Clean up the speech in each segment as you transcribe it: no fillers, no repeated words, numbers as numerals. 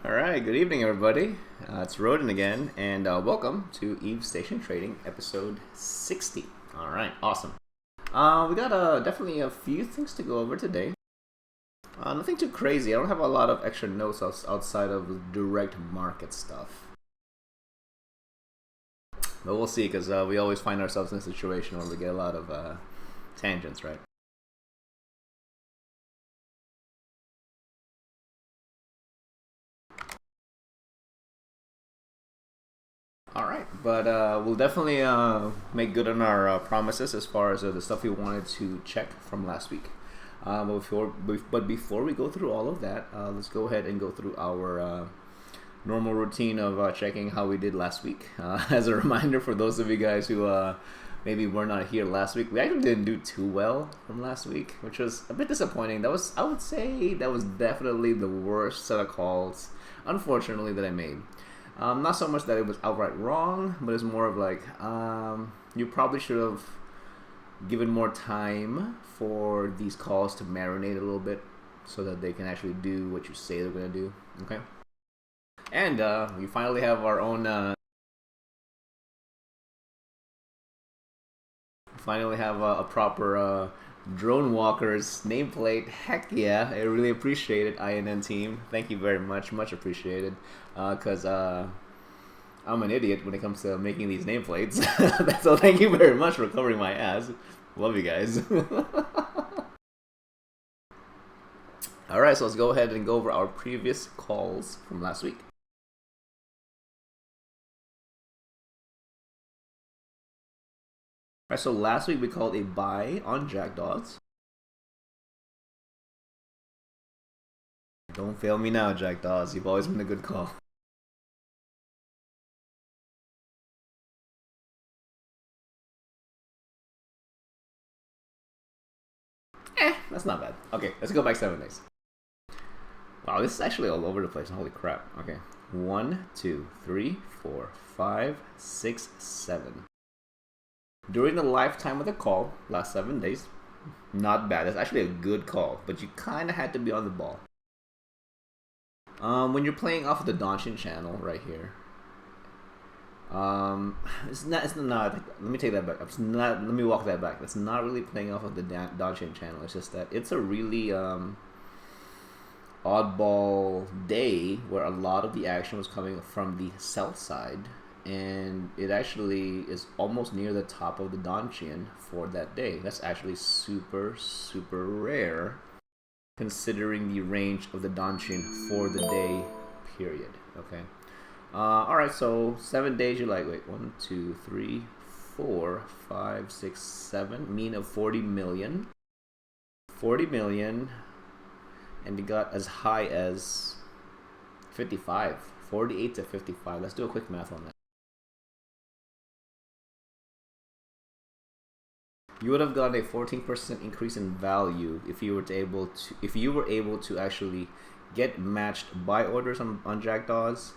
All right, good evening, everybody. It's Roden again, and welcome to Eve Station Trading, episode 60. All right, awesome. We got definitely a few things to go over today. Nothing too crazy. I don't have a lot of extra notes outside of direct market stuff. But we'll see, because we always find ourselves in a situation where we get a lot of tangents, right? All right, but we'll definitely make good on our promises as far as the stuff we wanted to check from last week. But before we go through all of that, let's go ahead and go through our normal routine of checking how we did last week. As a reminder for those of you guys who maybe were not here last week, we actually didn't do too well from last week, which was a bit disappointing. I would say that was definitely the worst set of calls, unfortunately, that I made. Not so much that it was outright wrong, but it's more of like you probably should have given more time for these calls to marinate a little bit so that they can actually do what you say they're going to do. Okay? And we finally have our own a proper Drone Walker's nameplate. Heck yeah, I really appreciate it, INN team. Thank you very much, much appreciated. Because I'm an idiot when it comes to making these nameplates. So thank you very much for covering my ass. Love you guys. Alright, so let's go ahead and go over our previous calls from last week. Alright, so last week we called a buy on Jackdaws. Don't fail me now, Jackdaws. You've always been a good call. That's not bad. Okay, let's go back 7 days. Wow, this is actually all over the place. Holy crap. Okay. 1, 2, 3, 4, 5, 6, 7. During the lifetime of the call, last 7 days, not bad. That's actually a good call, but you kind of had to be on the ball. When you're playing off of the Danshin channel right here, it's not. Let me take that back. It's not. Let me walk that back. It's not really playing off of the Danshin channel. It's just that it's a really oddball day where a lot of the action was coming from the south side, and it actually is almost near the top of the Danshin for that day. That's actually super rare, considering the range of the Danshin for the day period. Okay. Alright, so 7 days, you're like, wait, 1, 2, 3, 4, 5, 6, 7, mean of 40 million. 40 million, and you got as high as 55. 48 to 55. Let's do a quick math on that. You would have gotten a 14% increase in value if you were able to actually get matched buy orders on Jackdaws,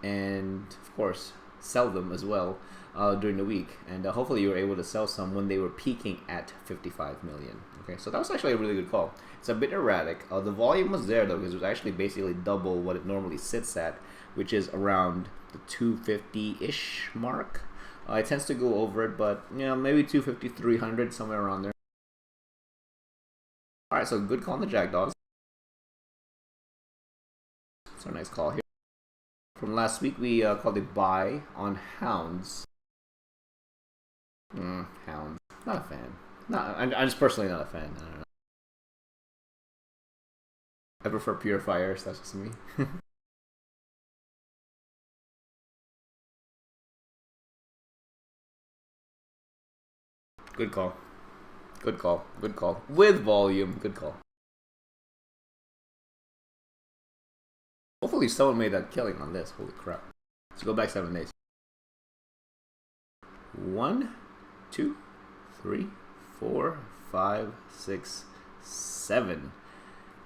and of course sell them as well during the week, and hopefully you were able to sell some when they were peaking at 55 million. Okay, so that was actually a really good call. It's a bit erratic. The volume was there though, because it was actually basically double what it normally sits at, which is around the 250-ish mark. It tends to go over it, but you know, maybe 250, 300, somewhere around there. Alright, so good call on the Jackdaws. It's a nice call here. From last week, we called it buy on Hounds. Hounds. Not a fan. I'm just personally not a fan. I don't know. I prefer Purifiers. That's just me. Good call. Good call. Good call. With volume. Good call. Hopefully someone made that killing on this. Holy crap. Let's go back 7 days. 1, 2, 3, 4, 5, 6, 7.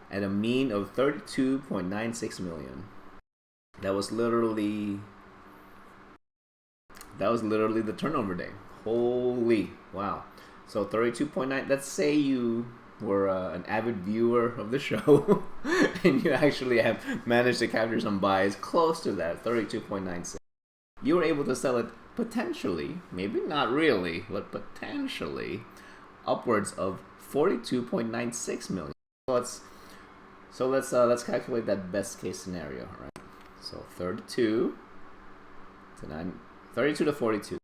At a mean of 32.96 million. That was literally the turnover day. Holy wow. So 32.9, let's say you were an avid viewer of the show, and you actually have managed to capture some buys close to that 32.96, you were able to sell it potentially, maybe not really, but potentially upwards of 42.96 million. Let's calculate that best case scenario, right? So 32 to 42.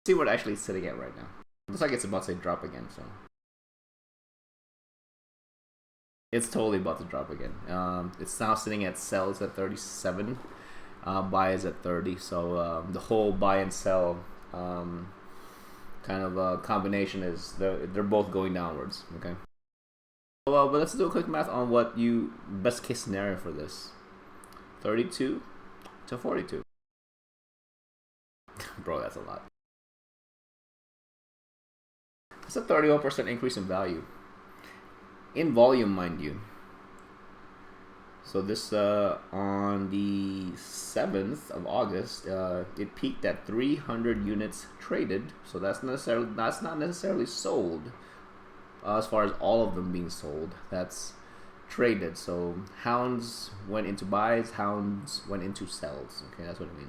See what actually it's sitting at right now. Looks like it's about to drop again, so it's totally about to drop again. It's now sitting at sells at 37, buy is at 30. So the whole buy and sell kind of combination is they're both going downwards. Okay. Well, but let's do a quick math on what you best case scenario for this. 32 to 42. Bro, that's a lot. It's a 31% increase in value. In volume, mind you. So this on the 7th of August, it peaked at 300 units traded. So that's not necessarily sold. As far as all of them being sold, that's traded. So hounds went into buys, hounds went into sells. Okay, that's what it means.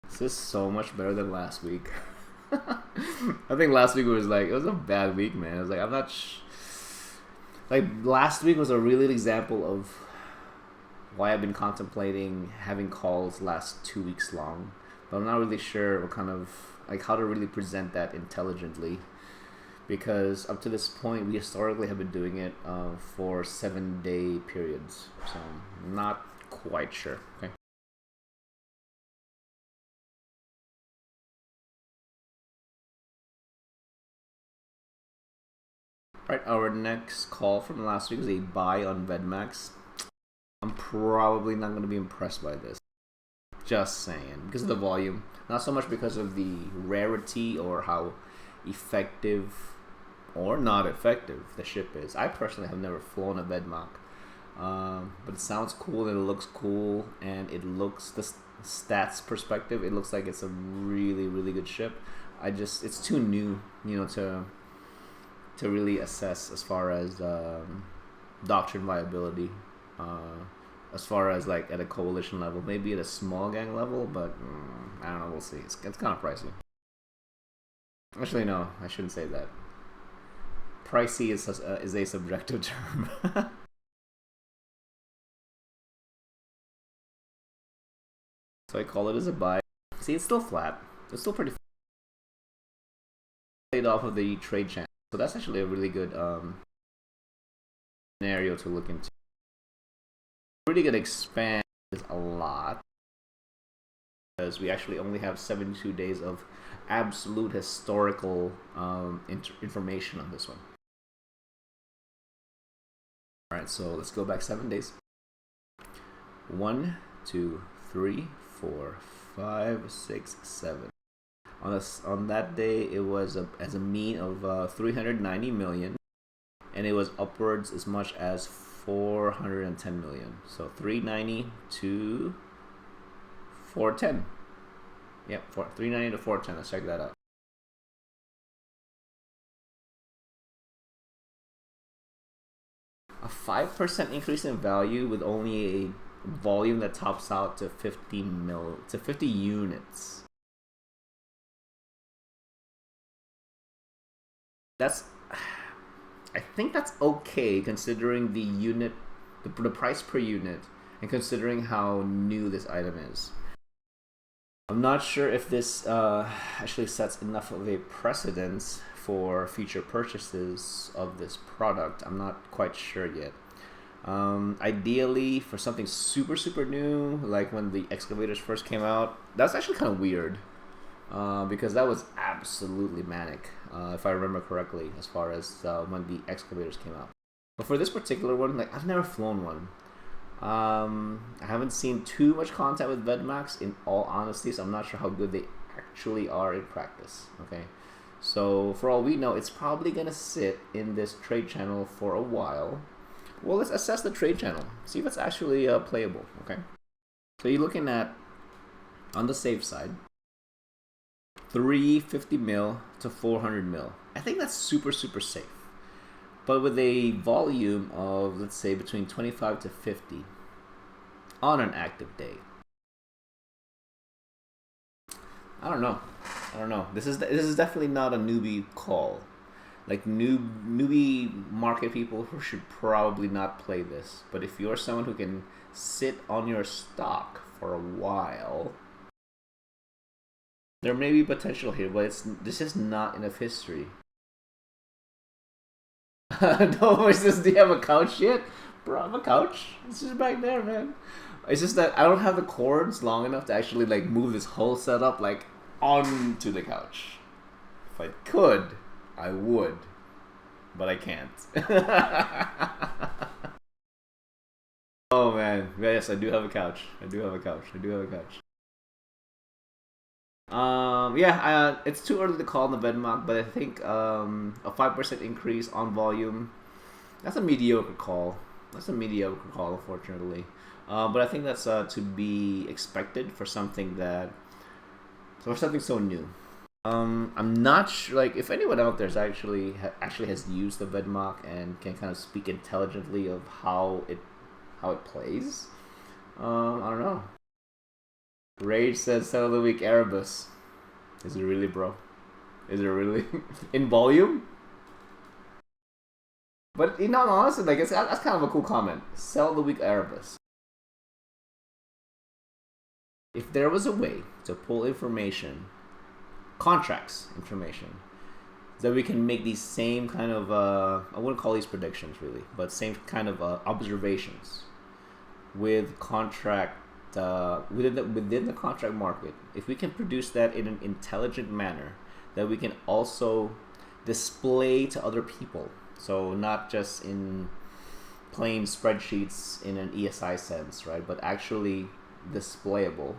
This is so much better than last week. I think last week was it was a bad week, man. I was like, I'm not like last week was a really good example of why I've been contemplating having calls last 2 weeks long, but I'm not really sure what kind of how to really present that intelligently, because up to this point we historically have been doing it for 7-day periods, so I'm not quite sure. Okay. Right, our next call from last week was a buy on Vedmax. I'm probably not going to be impressed by this. Just saying. Because of the volume. Not so much because of the rarity or how effective or not effective the ship is. I personally have never flown a Vedmak. But it sounds cool and it looks cool. And it looks, the stats perspective, it looks like it's a really, really good ship. It's too new, to really assess as far as doctrine viability, as far as at a coalition level, maybe at a small gang level, but I don't know, we'll see. It's kind of pricey. Actually, no, I shouldn't say that. Pricey is a subjective term. So I call it as a buy. See, it's still flat. It's still pretty played off of the trade channel. So that's actually a really good scenario to look into. Really gonna expand this a lot because we actually only have 72 days of absolute historical information on this one. All right, so let's go back 7 days. 1, 2, 3, 4, 5, 6, 7. On that day, it was as a mean of 390 million, and it was upwards as much as 410 million. So 390 to 410. Yep, 390 to 410. Let's check that out. A 5% increase in value with only a volume that tops out to 50 units. I think that's okay considering the unit, the price per unit, and considering how new this item is. I'm not sure if this actually sets enough of a precedence for future purchases of this product. I'm not quite sure yet. Ideally, for something super, super new, like when the excavators first came out, that's actually kind of weird. Because that was absolutely manic, if I remember correctly, as far as when the excavators came out. But for this particular one, I've never flown one. I haven't seen too much contact with Vedmax, in all honesty, so I'm not sure how good they actually are in practice. Okay, so for all we know, it's probably gonna sit in this trade channel for a while. Well, let's assess the trade channel. See if it's actually playable. Okay. So you're looking at, on the safe side, 350 mil to 400 mil. I think that's super safe. But with a volume of, let's say, between 25 to 50 on an active day. I don't know. This is definitely not a newbie call. Like newbie market people who should probably not play this. But if you're someone who can sit on your stock for a while, there may be potential here, but this is not enough history. No, do you have a couch yet? Bro, I have a couch. It's just back there, man. It's just that I don't have the cords long enough to actually like move this whole setup like onto the couch. If I could, I would, but I can't. Oh man, yes, I do have a couch. It's too early to call in the Venmark, but I think a 5% increase on volume, that's a mediocre call. Unfortunately. But I think that's to be expected for something so new. I'm not sure, like, if anyone out there actually has used the Venmark and can kind of speak intelligently of how it plays. I don't know. Rage says Sell of the Week Erebus. Is it really, bro? Is it really? In volume? But honestly, like that's kind of a cool comment. Sell of the Week Erebus. If there was a way to pull contracts information, that we can make these same kind of, I wouldn't call these predictions really, but same kind of observations with contract, within the contract market, if we can produce that in an intelligent manner that we can also display to other people, so not just in plain spreadsheets in an ESI sense, right, but actually displayable,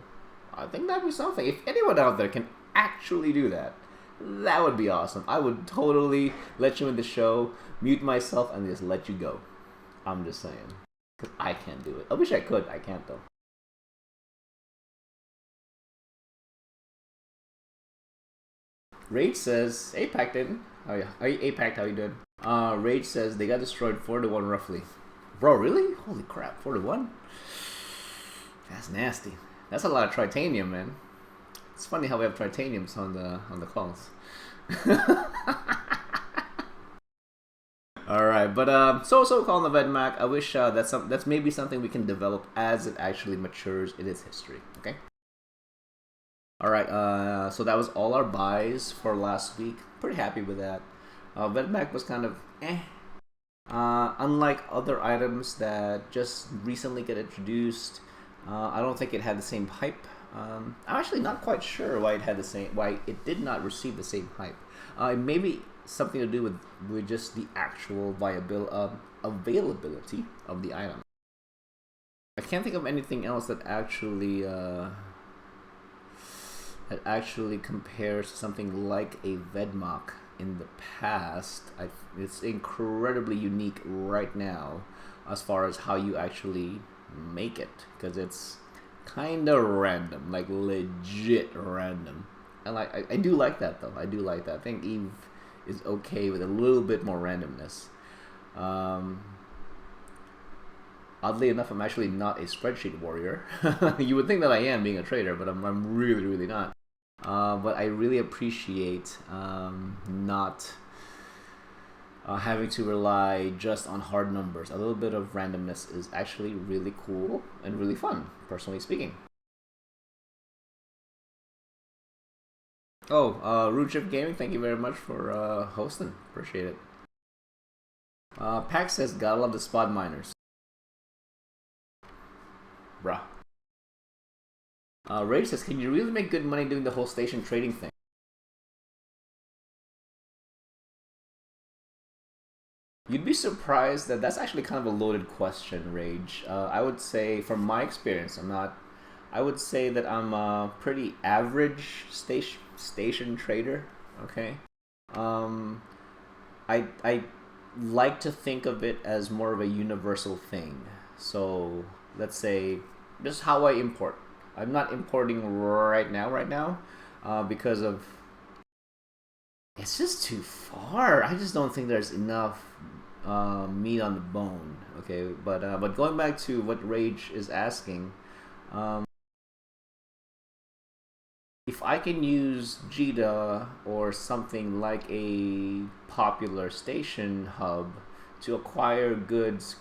I think that'd be something. If anyone out there can actually do that, that would be awesome. I would totally let you in the show, mute myself, and just let you go. I'm just saying. Because I can't do it. I wish I could. I can't, though. Rage says, APAC didn't. Oh, yeah. APAC, how you doing? Rage says they got destroyed 4-1 roughly. Bro, really? Holy crap, 4-1? That's nasty. That's a lot of tritanium, man. It's funny how we have tritaniums on the calls. All right, but so calling the Venmac. I wish that's maybe something we can develop as it actually matures in its history. Okay. All right. So that was all our buys for last week. Pretty happy with that. Venmac was kind of eh. Unlike other items that just recently get introduced, I don't think it had the same hype. I'm actually not quite sure why it did not receive the same hype. Maybe something to do with just the actual availability of the item. I can't think of anything else that actually compares to something like a Vedmak in the past. It's incredibly unique right now as far as how you actually make it, because it's kind of random, like legit random. And I do like that, though. I do like that. I think Eve is okay with a little bit more randomness. Oddly enough, I'm actually not a spreadsheet warrior. You would think that I am, being a trader, but I'm really not. But I really appreciate not having to rely just on hard numbers. A little bit of randomness is actually really cool and really fun, personally speaking. Oh, RuneShift Gaming, thank you very much for hosting. Appreciate it. Pack says, gotta love the spot miners. Bruh. Rage says, can you really make good money doing the whole station trading thing? You'd be surprised that that's actually kind of a loaded question, Rage. I would say, from my experience, I would say that I'm a pretty average station trader. Okay. I like to think of it as more of a universal thing. So let's say just how I import. I'm not importing right now, because of it's just too far. I just don't think there's enough meat on the bone. Okay, but going back to what Rage is asking, um, if I can use Jita or something like a popular station hub to acquire goods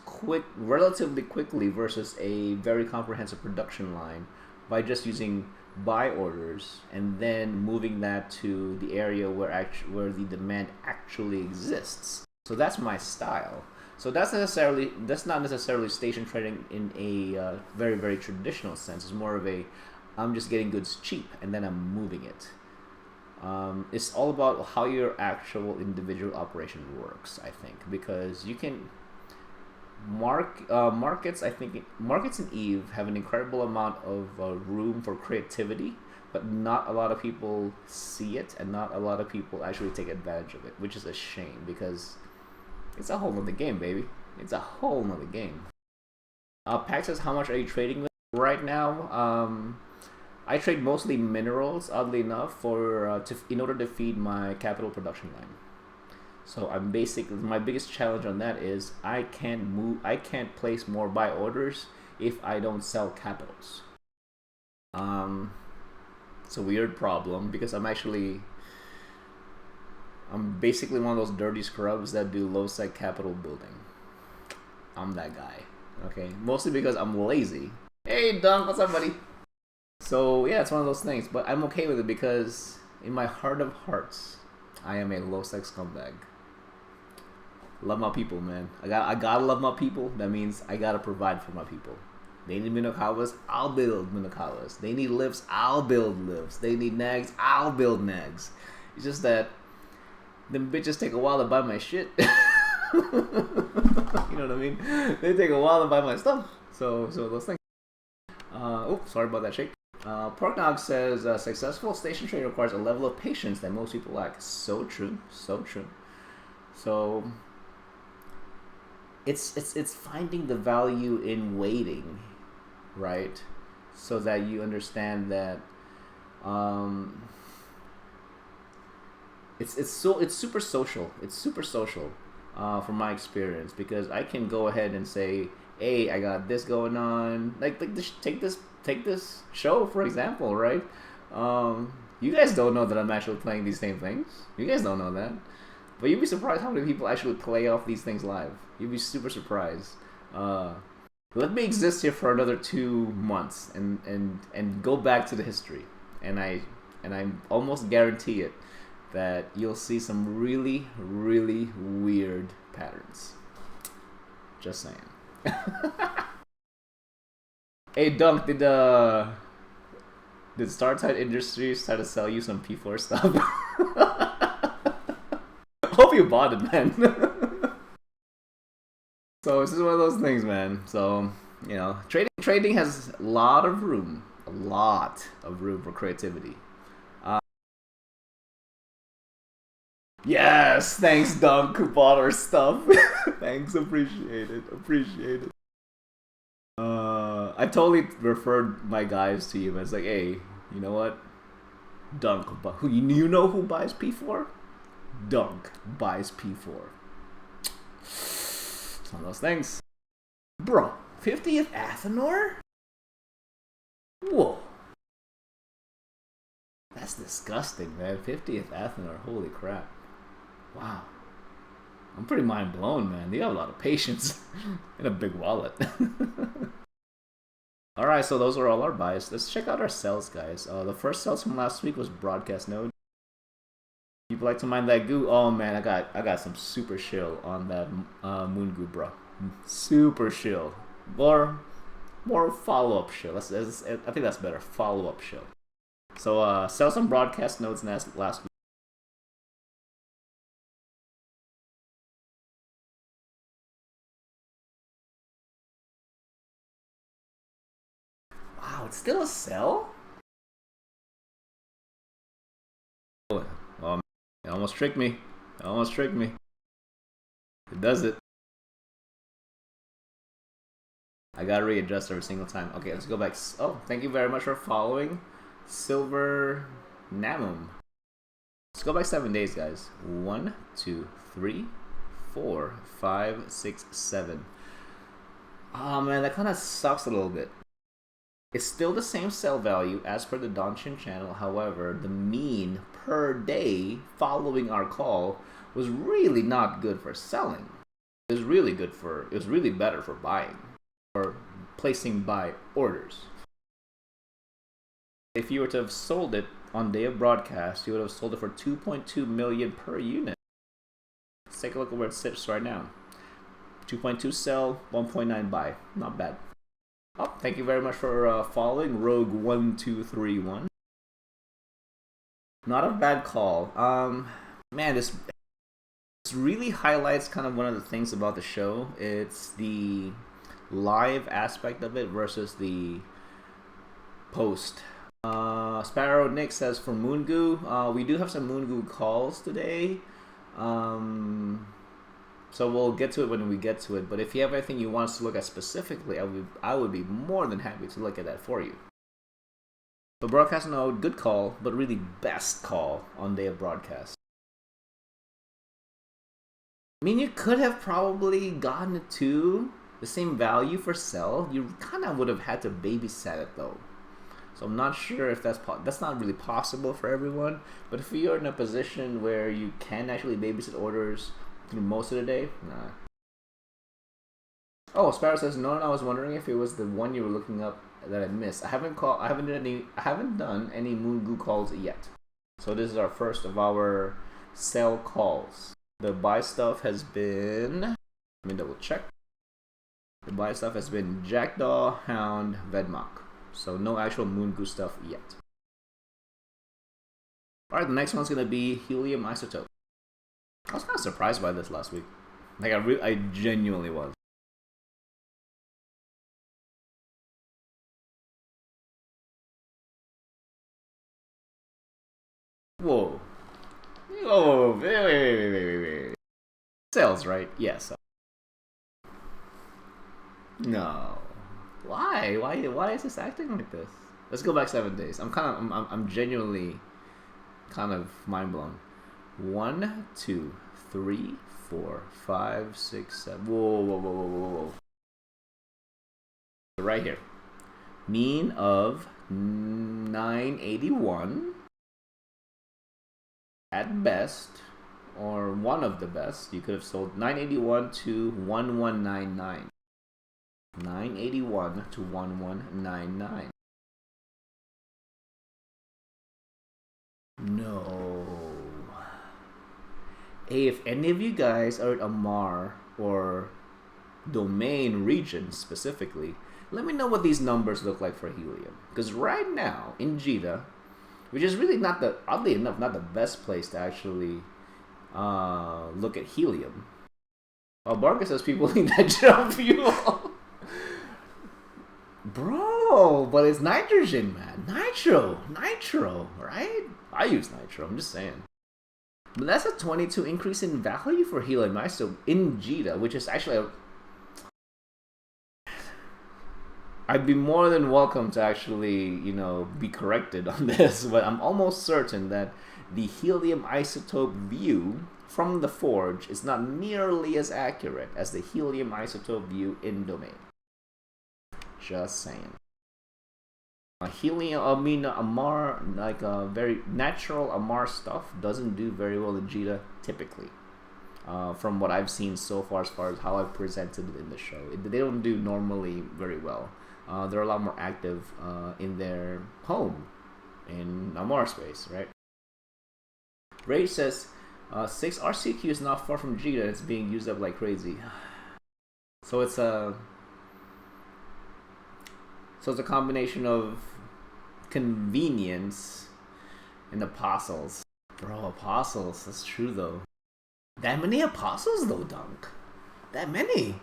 relatively quickly versus a very comprehensive production line by just using buy orders and then moving that to the area where the demand actually exists. So that's my style. So that's not necessarily station trading in a very traditional sense. It's more of a I'm just getting goods cheap and then I'm moving it. It's all about how your actual individual operation works, I think, because you can markets. I think markets in Eve have an incredible amount of room for creativity, but not a lot of people see it, and not a lot of people actually take advantage of it, which is a shame because it's a whole nother game, baby. It's a whole nother game. Pax says, how much are you trading with right now? I trade mostly minerals, oddly enough, in order to feed my capital production line. So I'm basically my biggest challenge on that is I can't place more buy orders if I don't sell capitals. It's a weird problem because I'm basically one of those dirty scrubs that do low sec capital building. I'm that guy. Okay, mostly because I'm lazy. Hey Dunk, what's up, buddy? So yeah, it's one of those things, but I'm okay with it because in my heart of hearts, I am a low sec scumbag. Love my people, man. I gotta love my people. That means I gotta provide for my people. They need Minokawas, I'll build Minokawas. They need lifts, I'll build lifts. They need nags, I'll build nags. It's just that them bitches take a while to buy my shit. You know what I mean? They take a while to buy my stuff. So those things. Sorry about that shake. Porknog says successful station trading requires a level of patience that most people lack. So true, so true. So it's finding the value in waiting, right? So that you understand that it's super social. It's super social from my experience because I can go ahead and say, hey, I got this going on. Take this show for example, right? You guys don't know that I'm actually playing these same things. You guys don't know that. But you'd be surprised how many people actually play off these things live. You'd be super surprised. Let me exist here for another 2 months and go back to the history, and I almost guarantee it that you'll see some really weird patterns. Just saying. Hey Dunk, did StarTide Industries try to sell you some P4 stuff? Hope you bought it, man. So this is one of those things, man. So trading has a lot of room for creativity. Yes, thanks, Dunk, who bought our stuff. Thanks, appreciate it. I totally referred my guys to you. It's like, hey, you know what? Dunk, who you know who buys P4? Dunk buys P4. It's one of those things. Bro, 50th Athenor? Whoa. That's disgusting, man. 50th Athenor, holy crap. Wow. I'm pretty mind blown, man. You have a lot of patience and a big wallet. Alright, so those are all our buys. Let's check out our sells, guys. The first sells from last week was Broadcast Node. People like to mine that goo. Oh man, I got some super shill on that moon goo, bro. Super shill. More follow up shill. I think that's better. Follow up shill. So sell some Broadcast Nodes last week. Wow, it's still a sell? Oh, man. It almost tricked me. It does it. I gotta readjust every single time. Okay, let's go back. Oh, thank you very much for following Silver Namum. Let's go back 7 days, guys. 1, 2, 3, 4, 5, 6, 7. Oh man, that kind of sucks a little bit. It's still the same sell value as per the Donchin channel. However, the mean per day following our call was really not good for selling. It was really better for buying or placing buy orders. If you were to have sold it on day of broadcast, you would have sold it for 2.2 million per unit. Let's take a look at where it sits right now. 2.2 sell, 1.9 buy. Not bad. Oh, thank you very much for following Rogue1231. Not a bad call. Man, this really highlights kind of one of the things about the show. It's the live aspect of it versus the post. Sparrow Nick says for Moongoo, we do have some Moongoo calls today. So we'll get to it when we get to it. But if you have anything you want us to look at specifically, I would be more than happy to look at that for you. But broadcast node, good call, but really best call on day of broadcast. I mean, you could have probably gotten it to the same value for sell. You kind of would have had to babysat it though. So I'm not sure if that's not really possible for everyone. But if you're in a position where you can actually babysit orders through most of the day, nah. Oh, Sparrow says no. I was wondering if it was the one you were looking up that I missed. I haven't done any Moongoo calls yet. So this is our first of our sell calls. The buy stuff has been. Let me double check. The buy stuff has been Jackdaw, Hound, Vedmak. So no actual Moongoo stuff yet. Alright, the next one's gonna be Helium Isotope. I was kind of surprised by this last week. Like I genuinely was. Whoa. Oh, wait. Sales, right? Yes. No. Why? Why is this acting like this? Let's go back 7 days. I'm genuinely kind of mind blown. 1, 2, 3, 4, 5, 6, 7. Whoa. Right here. Mean of 981 at best, or one of the best. You could have sold 981 to 1199. 981 to 1199. No. Hey, if any of you guys are at Amar or domain region specifically, let me know what these numbers look like for helium. Because right now in Jeddah, which is really not the, oddly enough, not the best place to actually look at helium. Barca says people need nitrogen fuel. Bro, but it's nitrogen, man. Nitro, right? I use nitro, I'm just saying. But that's a 22 increase in value for helium isotope in Jeddah, which is actually I'd be more than welcome to actually, be corrected on this, but I'm almost certain that the helium isotope view from the forge is not nearly as accurate as the helium isotope view in domain. Just saying. Amar, like very natural Amar stuff, doesn't do very well in Jeddah typically. From what I've seen so far as how I've presented it in the show, they don't do normally very well. They're a lot more active in their home, in Amar space, right? Rage says, 6 RCQ is not far from Jeddah. It's being used up like crazy. So it's a combination of convenience and apostles. Bro, apostles. That's true though. That many apostles though, Dunk. That many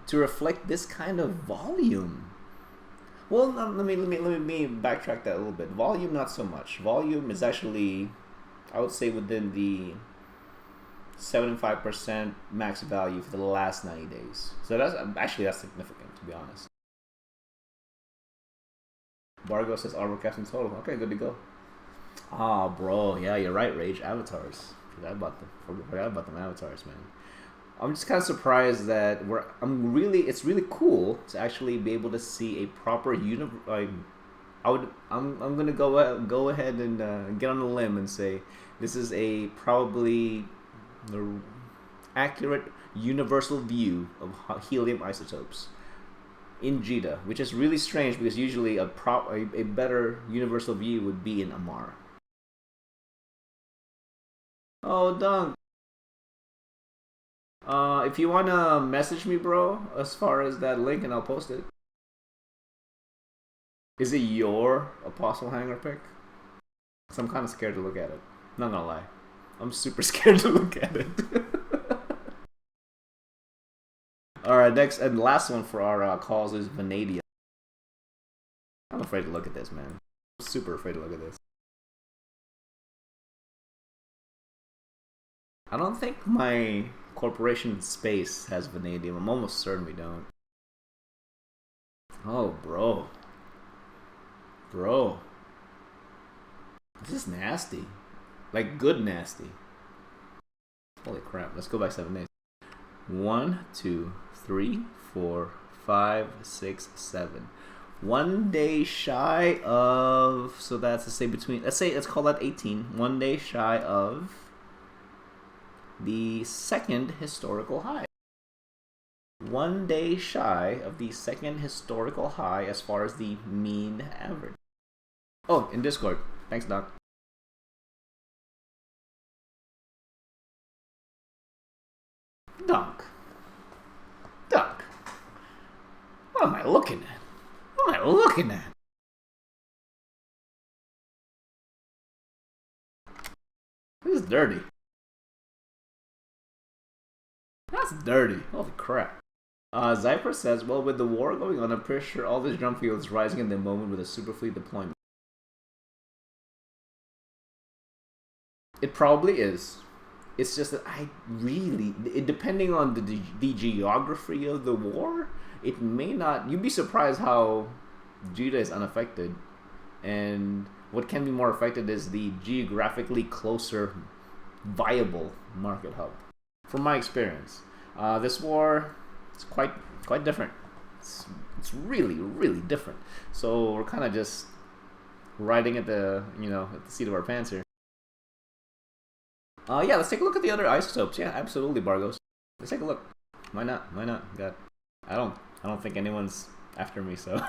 to reflect this kind of volume. Well, let me backtrack that a little bit. Volume, not so much. Volume is actually, I would say, within the 75% max value for the last 90 days. So that's significant, to be honest. Bargo says Arbor Captain total. Okay, good to go. Ah, bro, yeah, you're right, Rage. Avatars. Forgot about them avatars, man. I'm just kind of surprised that it's really cool to actually be able to see a proper I'm gonna go ahead and get on a limb and say this is a probably the accurate universal view of helium isotopes in JITA, which is really strange because usually a better universal view would be in Amar. Oh, Dunk. If you wanna message me, bro, as far as that link, and I'll post it. Is it your Apostle Hanger pick? Cause I'm kind of scared to look at it. Not gonna lie, I'm super scared to look at it. All right, next and last one for our calls is Vanadium. I'm afraid to look at this, man. I'm super afraid to look at this. I don't think my corporation space has vanadium. I'm almost certain we don't. Oh, bro. Bro. This is nasty. Like, good nasty. Holy crap. Let's go back 7 days. 1, 2, 3, 4, 5, 6, 7. 1 day shy of... So that's, let's call that 18. 1 day shy of the second historical high. 1 day shy of the second historical high as far as the mean average. Oh, in Discord. Thanks, Doc. Doc. What am I looking at? What am I looking at? This is dirty. That's dirty. Holy crap. Zyper says, well, with the war going on, I'm pretty sure all this drum field is rising in the moment with a superfleet deployment. It probably is. It's just that depending on the geography of the war, it may not. You'd be surprised how JITA is unaffected, and what can be more affected is the geographically closer, viable market hub. From my experience, this war is quite different. It's really different. So we're kind of just riding at the at the seat of our pants here. Yeah, let's take a look at the other isotopes. Yeah, absolutely, Bargos. Let's take a look. Why not? God, I don't think anyone's after me, so.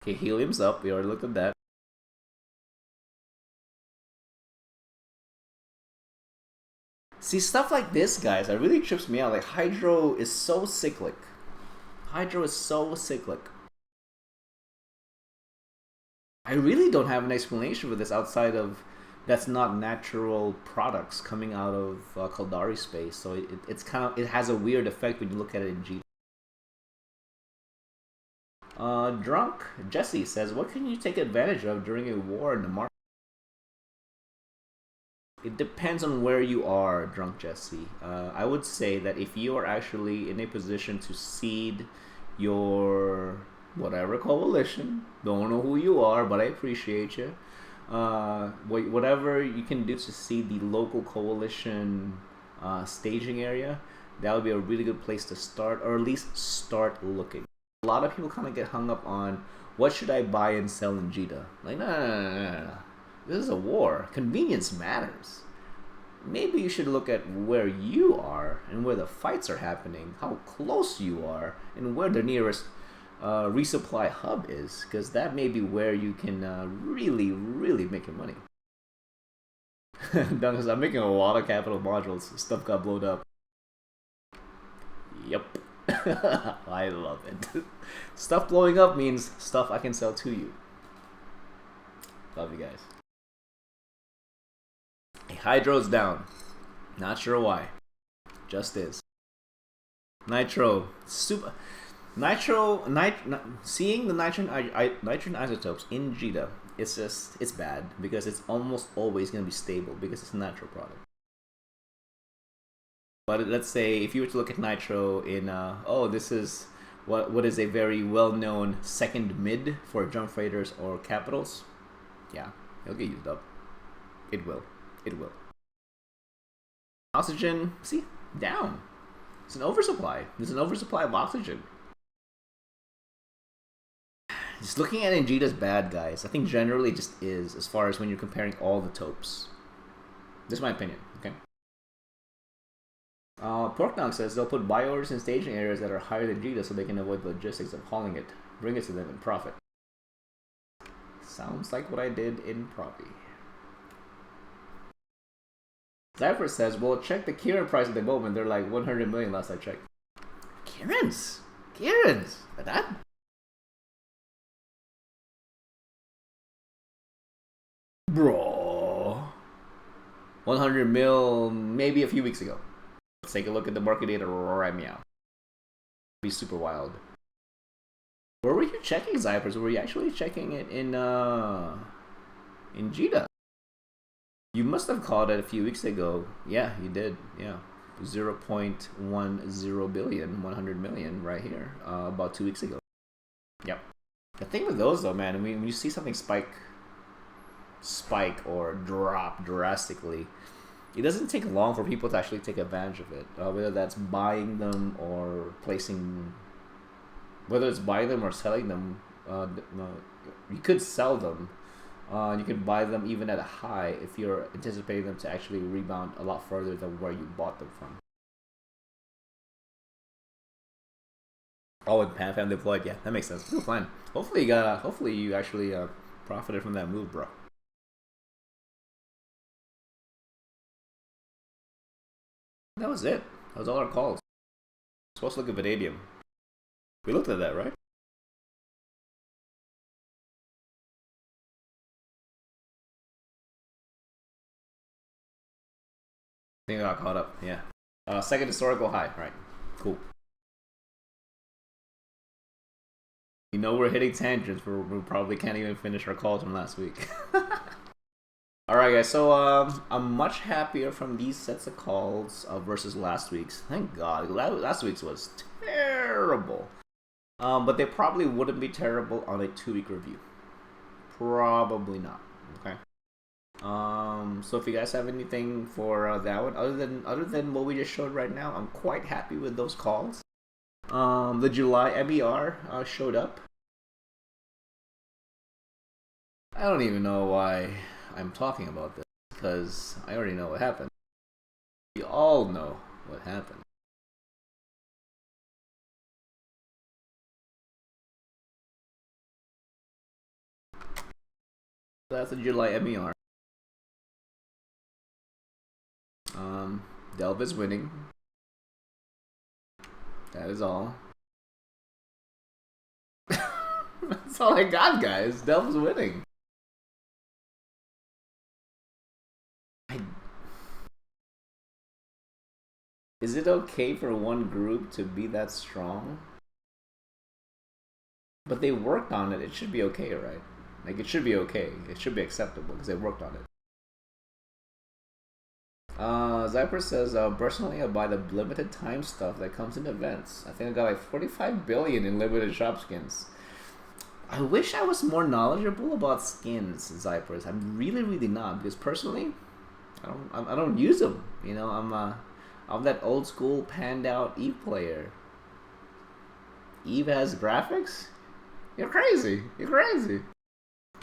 Okay, helium's up. We already looked at that. See, stuff like this, guys, that really trips me out. Like, hydro is so cyclic. Hydro is so cyclic. I really don't have an explanation for this outside of that's not natural products coming out of Caldari space. So it has a weird effect when you look at it in G. Drunk Jesse says, what can you take advantage of during a war in the market? It depends on where you are, Drunk Jesse. I would say that if you are actually in a position to seed your whatever coalition, don't know who you are, but I appreciate you. Whatever you can do to seed the local coalition staging area, that would be a really good place to start, or at least start looking. A lot of people kind of get hung up on what should I buy and sell in JITA. Like, no. This is a war. Convenience matters. Maybe you should look at where you are and where the fights are happening, how close you are, and where the nearest resupply hub is, because that may be where you can really make your money. Because I'm making a lot of capital modules. Stuff got blown up. Yep. I love it. Stuff blowing up means stuff I can sell to you. Love you guys. Hydro's down. Not sure why. Just is. Nitro, super. Seeing the nitrogen isotopes in Jita, it's bad because it's almost always going to be stable because it's a nitro product. But let's say if you were to look at nitro in this is what is a very well-known second mid for jump freighters or capitals, yeah, it'll get used up. It will. Oxygen, see, down. It's an oversupply. There's an oversupply of oxygen. Just looking at Injita's bad, guys. I think generally it just is, as far as when you're comparing all the topes. This is my opinion, okay? Porkdog says they'll put buy orders in staging areas that are higher than Jita so they can avoid the logistics of hauling it, bring it to them, and profit. Sounds like what I did in Proppy. Zypher says, well, check the Kieran price at the moment. They're like 100 million last I checked. Kieran's? That? Bro. 100 mil maybe a few weeks ago. Let's take a look at the market data right now. Be super wild. Where were you checking, Zypers? Were you actually checking it in Jita? You must have called it a few weeks ago. Yeah, you did. Yeah. 0.10 billion, 100 million right here. About 2 weeks ago. Yep. The thing with those though, man, I mean, when you see something spike or drop drastically, it doesn't take long for people to actually take advantage of it. Whether that's buying them or whether it's buying them or selling them, you could sell them. You can buy them even at a high if you're anticipating them to actually rebound a lot further than where you bought them from. Oh, and Pan deployed. Yeah, that makes sense. Good plan. Hopefully you actually profited from that move, bro. That was it. That was all our calls. We're supposed to look at vanadium. We looked at that, right? I think I got caught up. Yeah. Second historical high. Right. Cool. You know we're hitting tangents. We probably can't even finish our calls from last week. Alright guys, so I'm much happier from these sets of calls versus last week's. Thank God. Last week's was terrible. But they probably wouldn't be terrible on a 2-week review. Probably not. Okay. So if you guys have anything for that one, other than what we just showed right now, I'm quite happy with those calls. The July MER showed up. I don't even know why I'm talking about this, because I already know what happened. We all know what happened. That's the July MER. Delve is winning. That is all. That's all I got, guys. Delve's winning. Is it okay for one group to be that strong? But they worked on it. It should be okay, right? Like, it should be okay. It should be acceptable because they worked on it. Zyper says, personally, I buy the limited time stuff that comes in events. I think I got like 45 billion in limited shop skins. I wish I was more knowledgeable about skins, Zypers. I'm really not, because personally, I don't use them. You know, I'm that old school panned out Eve player. Eve has graphics? You're crazy.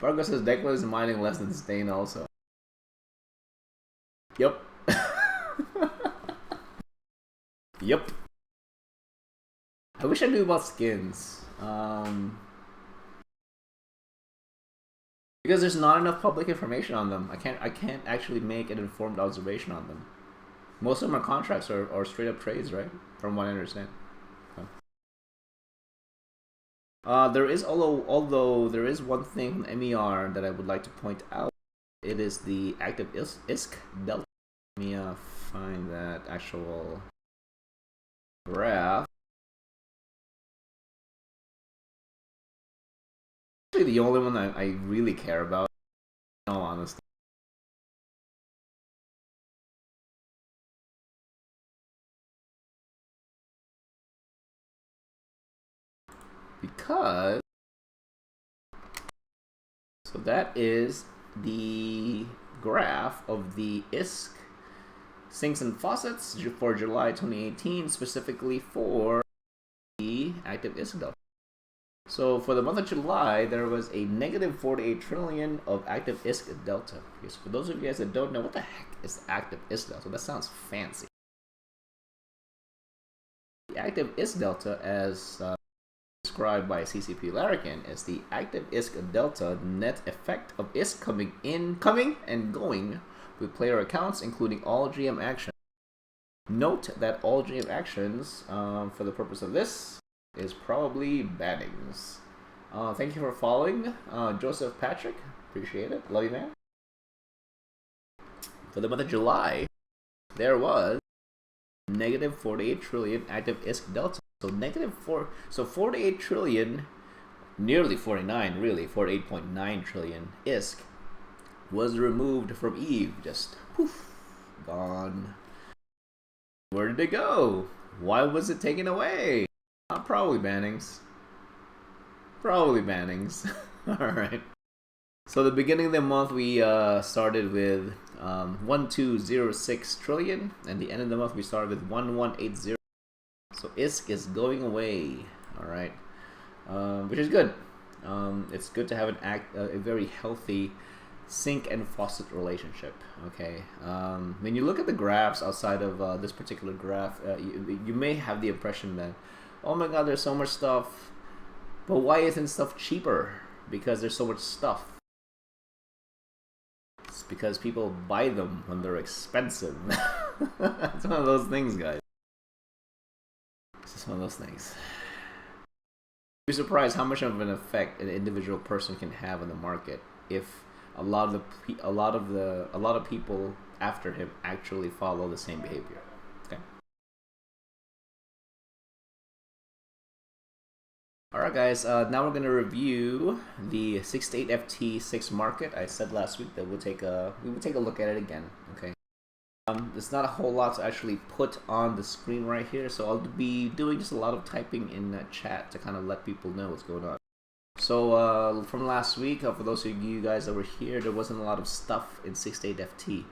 Margo says Declan is mining less than Stain also. Yep. Yep. I wish I knew about skins. Because there's not enough public information on them. I can't actually make an informed observation on them. Most of them are contracts or straight up trades, right? From what I understand. There is although there is one thing from MER that I would like to point out. It is the active ISK delta. Let me find that actual graph. Actually, the only one that I really care about, in all honesty. Because, so that is the graph of the ISK sinks and faucets for July 2018, specifically for the active ISK delta. So for the month of July, there was a negative 48 trillion of active ISK delta. Because for those of you guys that don't know, what the heck is active ISK delta? That sounds fancy. The active ISK delta, as described by CCP Larrikin, is the active ISK delta net effect of ISK coming and going with player accounts, including all GM actions. Note that all GM actions, for the purpose of this, is probably bannings. Thank you for following, Joseph Patrick. Appreciate it. Love you, man. For the month of July, there was negative 48 trillion active ISK delta. So 48 trillion, nearly 49, really 48.9 trillion ISK was removed from Eve. Just poof, gone. Where did it go? Why was it taken away? Probably bannings. Probably bannings. Alright. So the beginning of the month we started with 1206 trillion, and the end of the month we started with 1180. So ISK is going away. Alright. Which is good. It's good to have a very healthy sink and faucet relationship. Okay. When you look at the graphs outside of this particular graph, you may have the impression that, oh my god, there's so much stuff, but why isn't stuff cheaper? Because there's so much stuff. It's because people buy them when they're expensive. It's one of those things, guys. It's just one of those things. You'd be surprised how much of an effect an individual person can have on the market if a lot of people after him actually follow the same behavior. Okay. Alright guys, now we're going to review the 68FT6 market. I said last week that we would take a look at it again. Okay. There's not a whole lot to actually put on the screen right here, so I'll be doing just a lot of typing in that chat to kind of let people know what's going on. So from last week, for those of you guys that were here, there wasn't a lot of stuff in 68FT.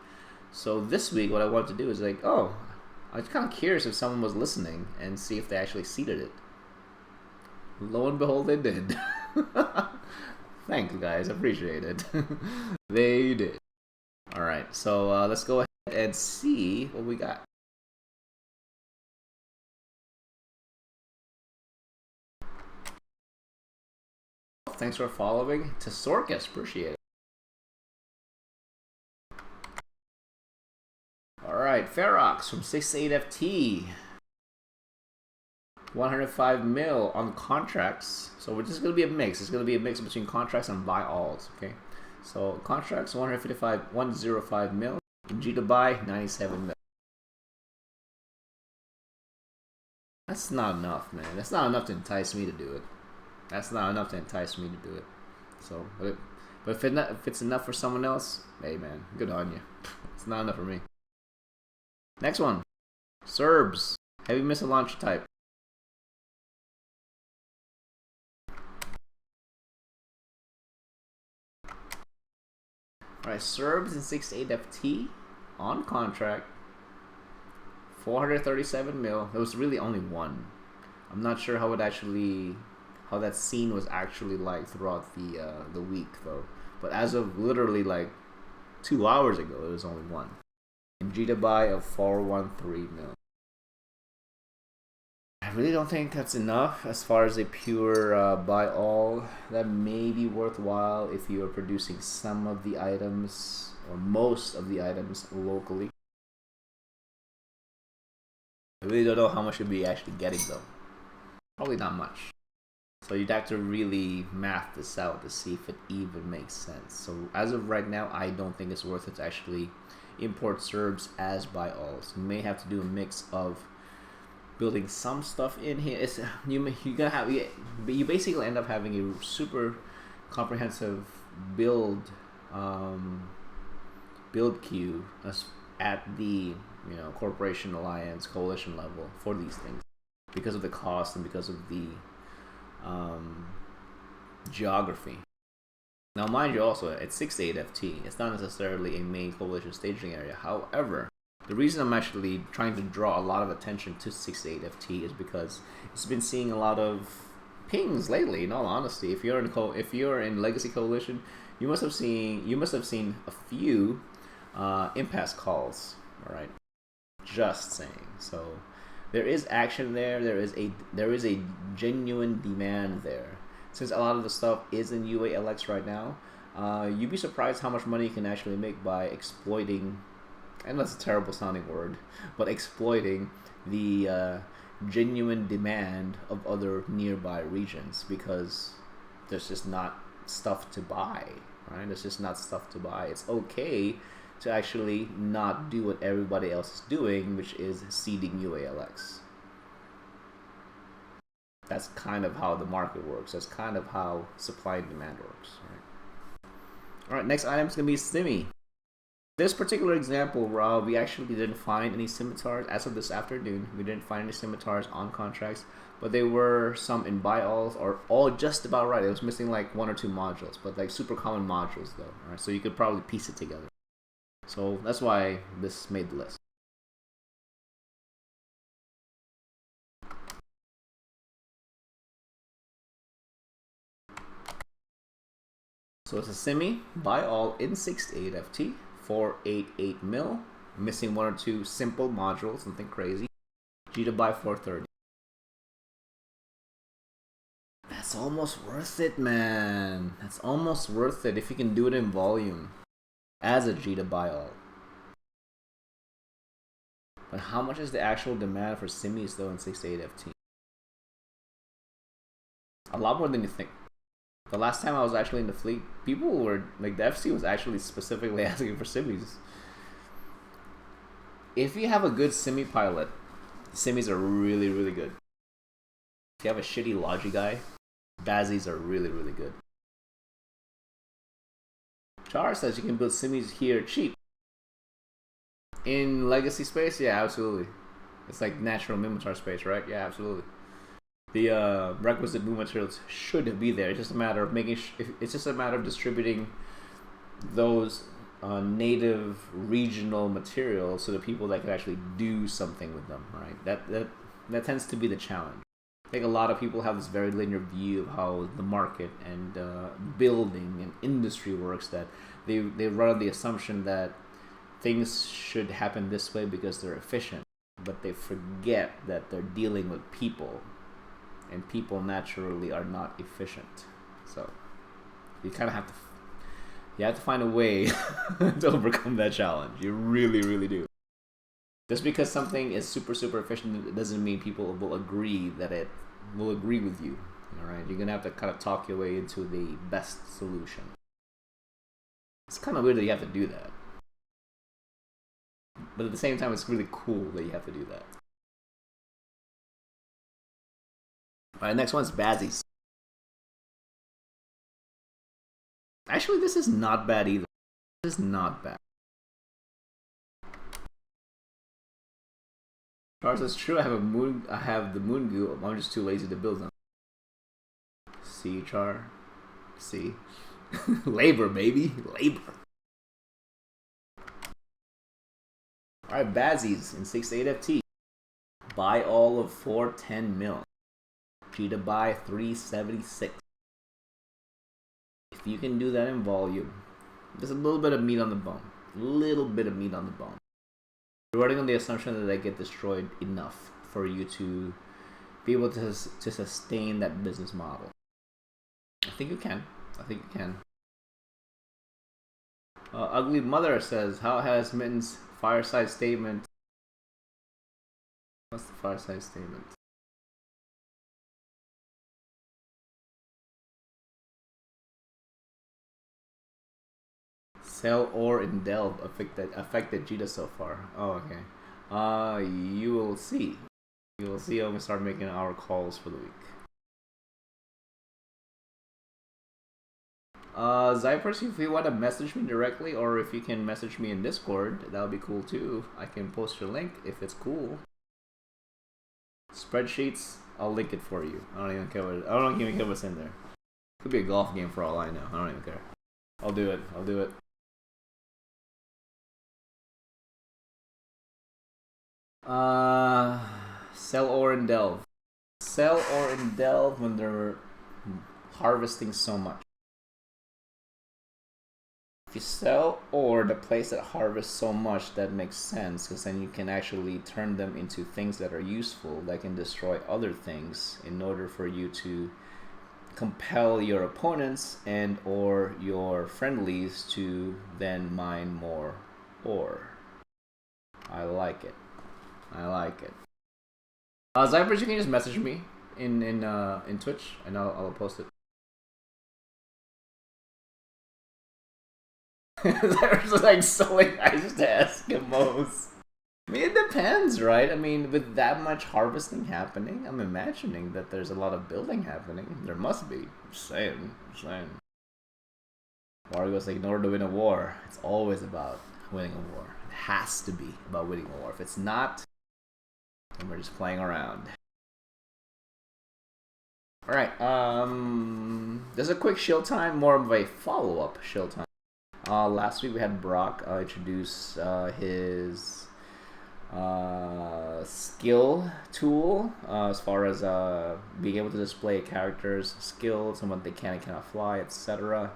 So this week, what I wanted to do is like, oh, I was kind of curious if someone was listening and see if they actually seeded it. Lo and behold, they did. Thanks, guys. Appreciate it. They did. Alright, so let's go ahead and see what we got. Thanks for following. Tesorcus, appreciate it. Alright, Ferox from 68FT. 105 mil on contracts. So we're just going to be a mix. It's going to be a mix between contracts and buy alls. Okay. So contracts 105 mil. G to buy 97 mil. That's not enough, man. That's not enough to entice me to do it. That's not enough to entice me to do it. So, but if it's enough for someone else, hey man, good on you. It's not enough for me. Next one, Serbs, heavy missile launcher type. Alright, Serbs in 68FT on contract, 437 mil. There was really only one. I'm not sure how that scene was actually like throughout the week though. But as of literally like 2 hours ago, there was only one. And G to buy of 413 mil. I really don't think that's enough as far as a pure buy all. That may be worthwhile if you are producing some of the items or most of the items locally. I really don't know how much you'll be actually getting though. Probably not much. So you'd have to really math this out to see if it even makes sense. So as of right now, I don't think it's worth it to actually import Serbs as buy alls. You may have to do a mix of building some stuff in here. You basically end up having a super comprehensive build build queue at the corporation, alliance, coalition level for these things because of the cost and because of the geography. Now, mind you, also at 6 to 8 FT, it's not necessarily a main coalition staging area. However, the reason I'm actually trying to draw a lot of attention to 6 to 8 FT is because it's been seeing a lot of pings lately. In all honesty, if you're in Legacy Coalition, you must have seen a few Impass calls. All right, just saying. So there is action there. There is a genuine demand there. Since a lot of the stuff is in UALX right now, you'd be surprised how much money you can actually make by exploiting, and that's a terrible sounding word, but exploiting the genuine demand of other nearby regions, because there's just not stuff to buy, right? There's just not stuff to buy. It's okay to actually not do what everybody else is doing, which is seeding UALX. That's kind of how the market works. That's kind of how supply and demand works. Right? All right, next item is going to be Simi. This particular example, we actually didn't find any scimitars as of this afternoon. We didn't find any scimitars on contracts, but there were some in buy-alls, or all just about right. It was missing like 1 or 2 modules, but like super common modules though. All right, so you could probably piece it together. So that's why this made the list. So it's a semi buy all in 6 to 8 FT, 488 mil, missing 1 or 2 simple modules, nothing crazy. G to buy 430. That's almost worth it, man. That's almost worth it if you can do it in volume as a G to buy all. But how much is the actual demand for semis though in 6 to 8 FT? A lot more than you think. The last time I was actually in the fleet, people were like, the FC was actually specifically asking for semis. If you have a good semi pilot, semis are really, really good. If you have a shitty logi guy, Bazzies are really, really good. Char says you can build semis here cheap. In legacy space, yeah, absolutely. It's like natural Mimitar space, right? Yeah, absolutely. The requisite move materials should be there. It's just a matter of it's just a matter of distributing those native regional materials to the people that can actually do something with them, right? That tends to be the challenge. I think a lot of people have this very linear view of how the market and building and industry works, that they run on the assumption that things should happen this way because they're efficient, but they forget that they're dealing with people, and people naturally are not efficient. So you kind of have to find a way to overcome that challenge. You really, really do. Just because something is super, super efficient, it doesn't mean people will agree that it will agree with you. All right, you're gonna have to kind of talk your way into the best solution. It's kind of weird that you have to do that, but at the same time, it's really cool that you have to do that. All right, next one's Bazzies. Actually, this is not bad either. This is not bad. Charles says, true, I have the moon goo, I'm just too lazy to build them. See, Char. See. Labor, baby. Labor. Alright, Bazzies in 6-8 FT. Buy all of 410 mil. G to buy 376. If you can do that in volume, there's a little bit of meat on the bone. We're running on the assumption that they get destroyed enough for you to be able to sustain that business model. I think you can. Ugly Mother says, how has Mitten's fireside statement... What's the fireside statement? Sell ore in Delve affected Jita so far. Oh, okay. You will see. You will see when we start making our calls for the week. Zypers, if you want to message me directly, or if you can message me in Discord, that would be cool too. I can post your link if it's cool. Spreadsheets, I'll link it for you. I don't even care what's in there. Could be a golf game for all I know. I don't even care. I'll do it. Sell or in delve. Sell or in delve when they're harvesting so much. If you sell or the place that harvests so much, that makes sense, because then you can actually turn them into things that are useful, that can destroy other things, in order for you to compel your opponents and or your friendlies to then mine more ore. I like it. Zypers, you can just message me in Twitch, and I'll post it. There's like selling ice to Eskimos. I mean, it depends, right? I mean, with that much harvesting happening, I'm imagining that there's a lot of building happening. There must be. Just saying. Wargo's like, in order to win a war, it's always about winning a war. It has to be about winning a war. If it's not, then we're just playing around. Alright, there's a quick shield time, more of a follow-up shield time. Last week we had Brock introduce his skill tool as far as being able to display a character's skills and what they can and cannot fly, etc.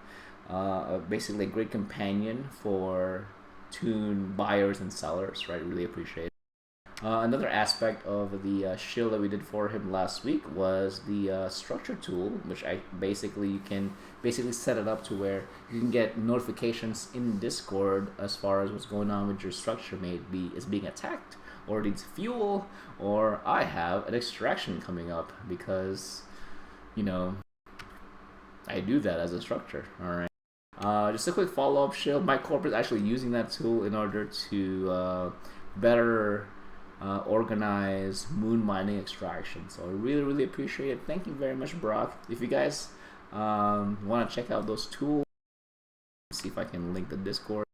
Basically a great companion for tune buyers and sellers, right? Really appreciate it. Another aspect of the shield that we did for him last week was the structure tool, which you can set it up to where you can get notifications in Discord as far as what's going on with your structure is being attacked, or needs fuel, or I have an extraction coming up, because I do that as a structure. All right. Just a quick follow-up shield. My corp is actually using that tool in order to better organize moon mining extraction. So I really appreciate it. Thank you very much, Brock. If you guys want to check out those tools, see if I can link the Discord.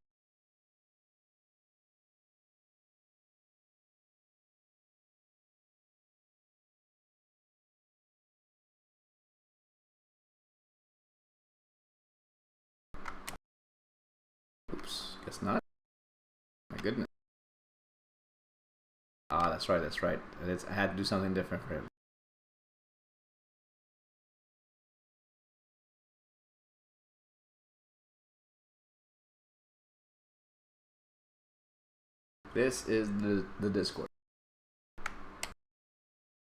Oops, guess not. My goodness. Ah, that's right. I had to do something different for him. This is the Discord.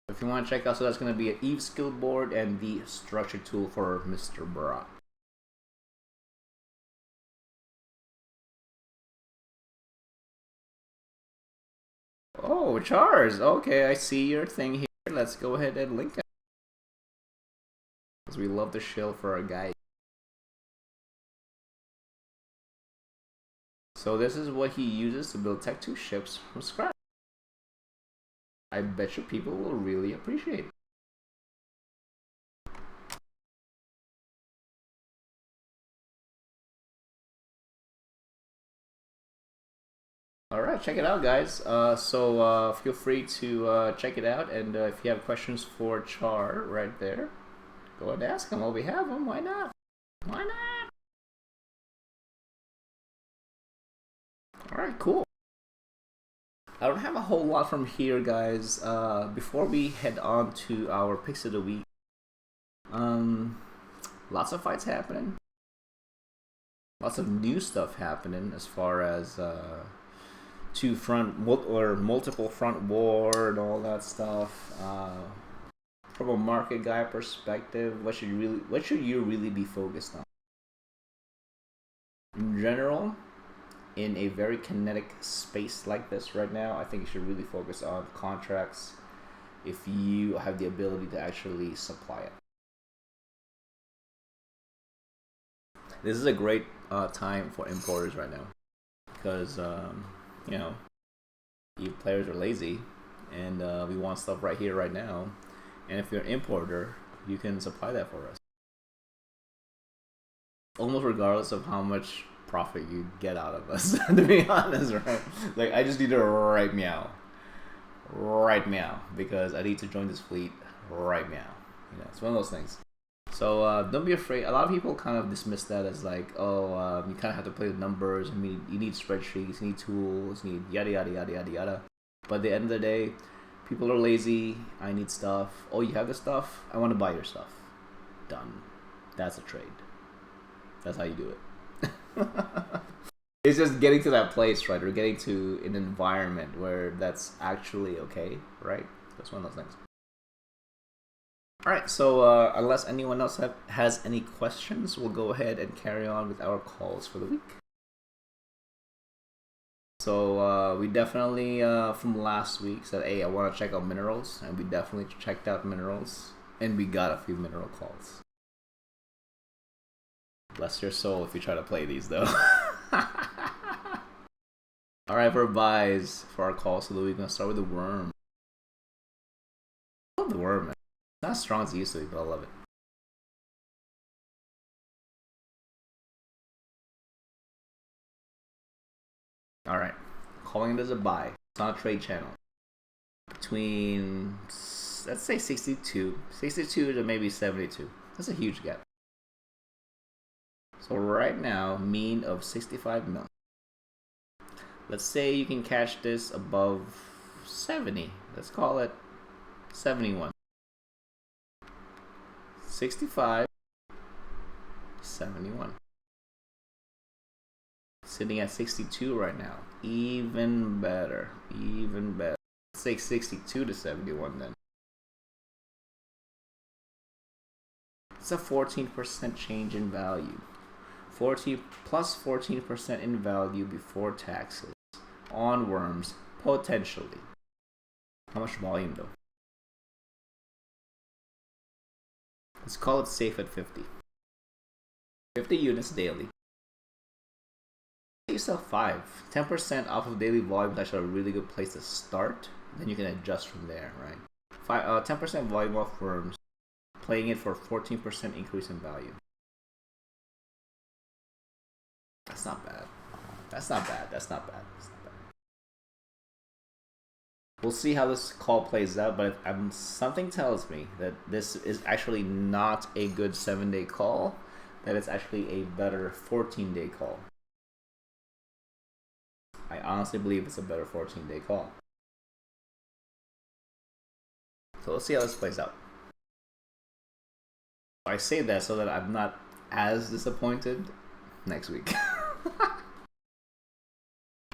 If you want to check out, so that's going to be an Eve skill board and the structure tool for Mr. Brock. Oh, Chars. Okay, I see your thing here. Let's go ahead and link it, because we love the shield for our guys. So this is what he uses to build Tech 2 ships from scratch. I bet you people will really appreciate it. Alright, check it out, guys. So feel free to check it out, and if you have questions for Char right there, go ahead and ask him while we have him. Why not? Alright, cool. I don't have a whole lot from here, guys. Before we head on to our picks of the week, lots of fights happening. Lots of new stuff happening as far as multiple front war and all that stuff. From a market guy perspective, what should you really be focused on? In general, in a very kinetic space like this right now, I think you should really focus on contracts if you have the ability to actually supply it. This is a great time for importers right now, because players are lazy, and we want stuff right here, right now. And if you're an importer, you can supply that for us. almost regardless of how much profit you get out of us. To be honest, right? Like I just need a right meow, because I need to join this fleet right meow. It's one of those things. So don't be afraid. A lot of people kind of dismiss that as like, oh, you kind of have to play with numbers. I mean, you need spreadsheets, you need tools, you need yada yada yada yada yada. But at the end of the day, people are lazy. I need stuff. Oh, you have the stuff? I want to buy your stuff. Done. That's a trade. That's how you do it. It's just getting to that place, right? Or getting to an environment where that's actually okay, right? That's one of those things. All right, so unless anyone else has any questions, we'll go ahead and carry on with our calls for the week. So we definitely, from last week, said, hey, I want to check out minerals, and we definitely checked out minerals, and we got a few mineral calls. Bless your soul if you try to play these, though. All right, for buys for our calls for the week, we're going to start with the worm. I love the worm, man. It's not as strong as it used to be, but I love it. All right, calling it as a buy. It's on a trade channel. Between, let's say 62 to maybe 72. That's a huge gap. So right now, mean of 65 mil. Let's say you can catch this above 70. Let's call it 71. 65, 71. Sitting at 62 right now. Even better. Let's say 62 to 71 then. It's a 14% change in value. 14% in value before taxes on worms, potentially. How much volume though? Let's call it safe at 50. 50 units daily. You sell 5. 10% off of daily volume is actually a really good place to start. Then you can adjust from there, right? 10% volume off worms, playing it for a 14% increase in value. That's not bad. We'll see how this call plays out, but something tells me that this is actually not a good 7-day call, that it's actually a better 14-day call. I honestly believe it's a better 14-day call. So let's see how this plays out. I say that so that I'm not as disappointed next week.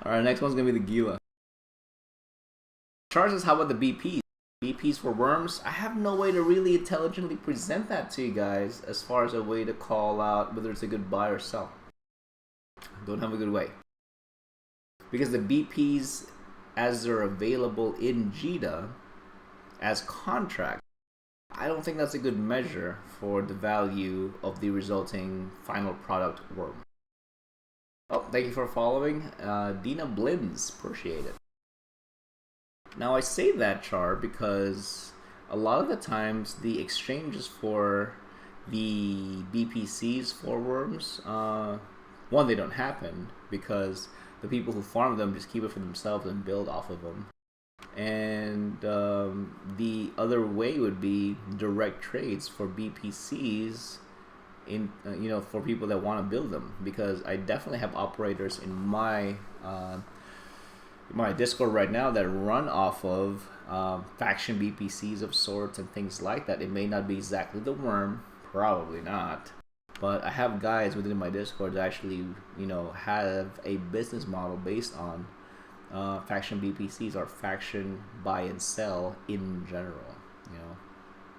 Alright, next one's gonna be the Gila. Charges, how about the BPs? BPs for worms? I have no way to really intelligently present that to you guys as far as a way to call out whether it's a good buy or sell. I don't have a good way. Because the BPs, as they're available in JITA as contract, I don't think that's a good measure for the value of the resulting final product worm. Oh, thank you for following. Dina Blins, appreciate it. Now I say that, Char, because a lot of the times the exchanges for the BPCs for worms, one, they don't happen because the people who farm them just keep it for themselves and build off of them. And the other way would be direct trades for BPCs in for people that want to build them, because I definitely have operators in my Discord right now that run off of faction BPCs of sorts and things like that. It may not be exactly the worm, probably not, but I have guys within my Discord that actually have a business model based on faction BPCs or faction buy and sell in general.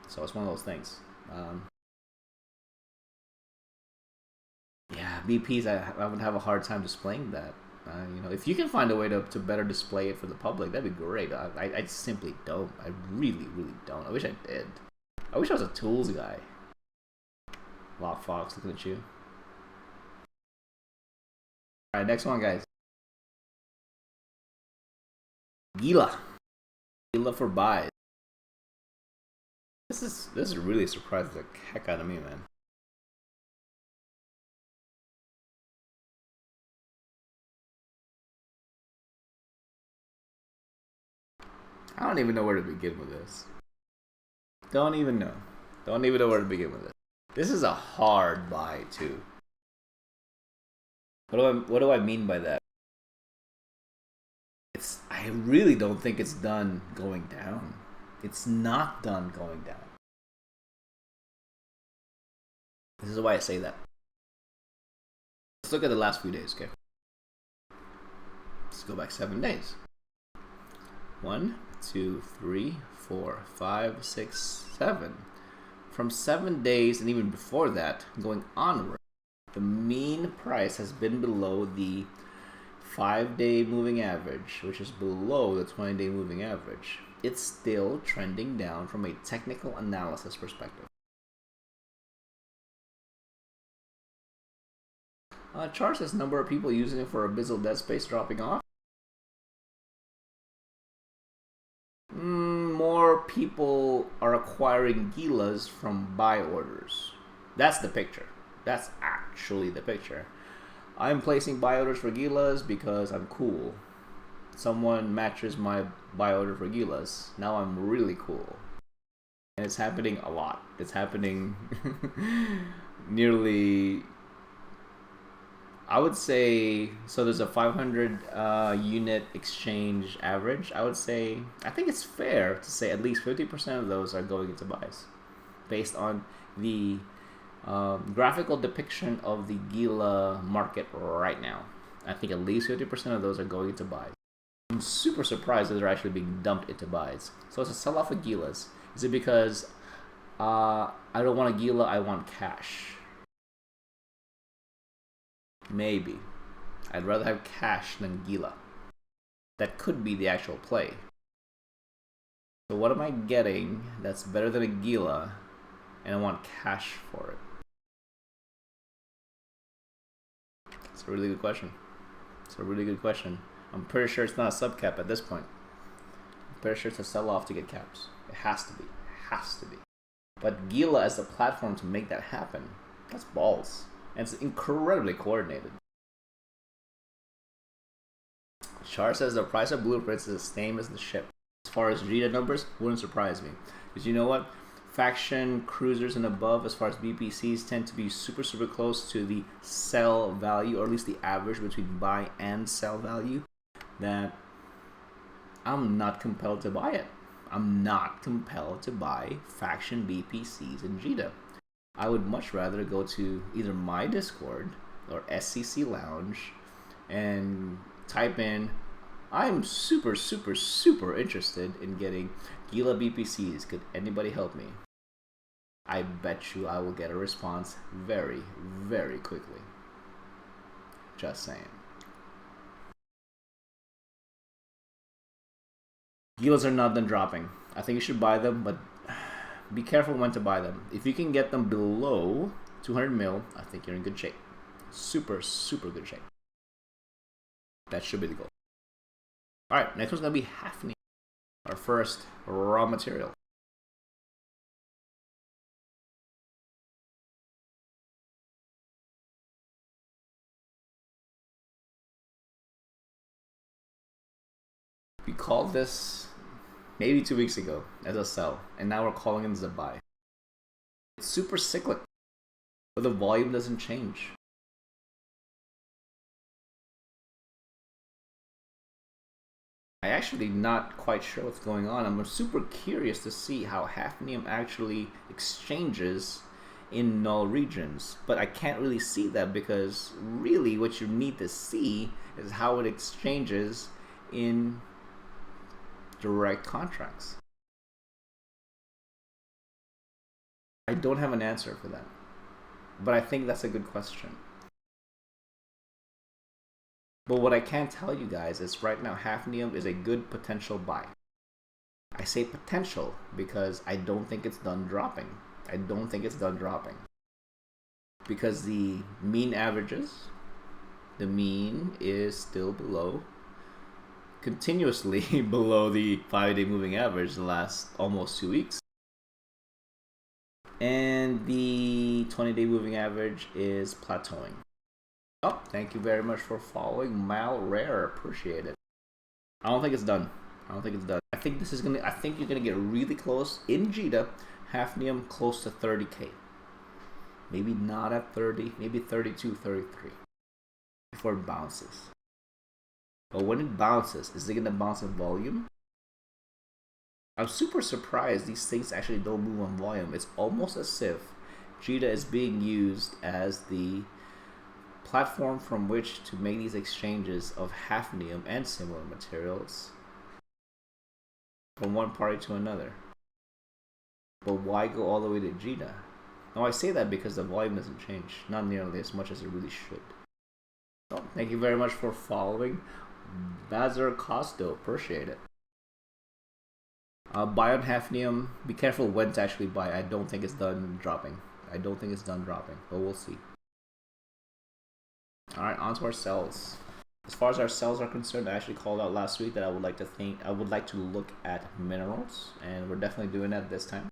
So it's one of those things. Yeah, BPs, I would have a hard time displaying that. If you can find a way to better display it for the public, that'd be great. I simply don't. I really, really don't. I wish I did. I wish I was a tools guy. Lock Fox, looking at you. Alright, next one, guys. Gila for buys. This is really surprising the heck out of me, man. I don't even know where to begin with this. Don't even know. Don't even know where to begin with it. This is a hard buy too. What do I mean by that? I really don't think it's done going down. It's not done going down. This is why I say that. Let's look at the last few days, okay? Let's go back 7 days. 1, 2, 3, 4, 5, 6, 7. From 7 days and even before that, going onward, the mean price has been below the 5-day moving average, which is below the 20-day moving average. It's still trending down from a technical analysis perspective. Chart says number of people using it for abyssal dead space dropping off. More people are acquiring Gilas from buy orders. That's the picture. That's actually the picture. I'm placing buy orders for Gilas because I'm cool. Someone matches my buy order for Gilas. Now I'm really cool. And it's happening a lot. It's happening nearly, I would say, so there's a 500 unit exchange average. I think it's fair to say at least 50% of those are going into buys based on the graphical depiction of the Gila market right now. I think at least 50% of those are going into buys. I'm super surprised that they're actually being dumped into buys. So it's a sell-off of Gilas. Is it because I don't want a Gila, I want cash? Maybe. I'd rather have cash than Gila. That could be the actual play. So what am I getting that's better than a Gila and I want cash for it? It's a really good question. I'm pretty sure it's not a sub-cap at this point. I'm pretty sure it's a sell-off to get caps. It has to be. But Gila as a platform to make that happen, that's balls. And it's incredibly coordinated. Char says the price of blueprints is the same as the ship. As far as Jita numbers, wouldn't surprise me. Because you know what? Faction cruisers and above, as far as BPCs, tend to be super close to the sell value, or at least the average between buy and sell value, that I'm not compelled to buy it. I'm not compelled to buy faction BPCs in Jita. I would much rather go to either my Discord or SCC Lounge and type in, I'm super interested in getting Gila BPCs. Could anybody help me? I bet you I will get a response very quickly. Just saying. Gilas are not done dropping. I think you should buy them, but be careful when to buy them. If you can get them below 200 mil, I think you're in good shape. Super good shape. That should be the goal. Alright, next one's going to be Hafni, our first raw material. We called this maybe 2 weeks ago as a sell, and now we're calling it as a buy. It's super cyclic, but the volume doesn't change. I'm actually not quite sure what's going on. I'm super curious to see how hafnium actually exchanges in null regions, but I can't really see that because really what you need to see is how it exchanges in direct contracts. I don't have an answer for that, but I think that's a good question. But what I can tell you guys is right now hafnium is a good potential buy. I say potential because I don't think it's done dropping. Because the mean averages, the mean is still below, continuously below the 5-day moving average the last almost 2 weeks. And the 20-day moving average is plateauing. Oh, thank you very much for following Mal Rare. Appreciate it. I don't think it's done. I don't think it's done. I think this is gonna. I think you're gonna get really close in JITA, hafnium close to 30K. Maybe not at 30, maybe 32, 33 before it bounces. But when it bounces, is it gonna bounce in volume? I'm super surprised these things actually don't move on volume. It's almost as if JITA is being used as the platform from which to make these exchanges of hafnium and similar materials from one party to another. But why go all the way to JITA? Now I say that because the volume doesn't change, not nearly as much as it really should. So, thank you very much for following. Bazar Costo, appreciate it. Buy on hafnium. Be careful when to actually buy. I don't think it's done dropping. But we'll see. Alright, on to our cells. As far as our cells are concerned, I actually called out last week that I would like to look at minerals, and we're definitely doing that this time.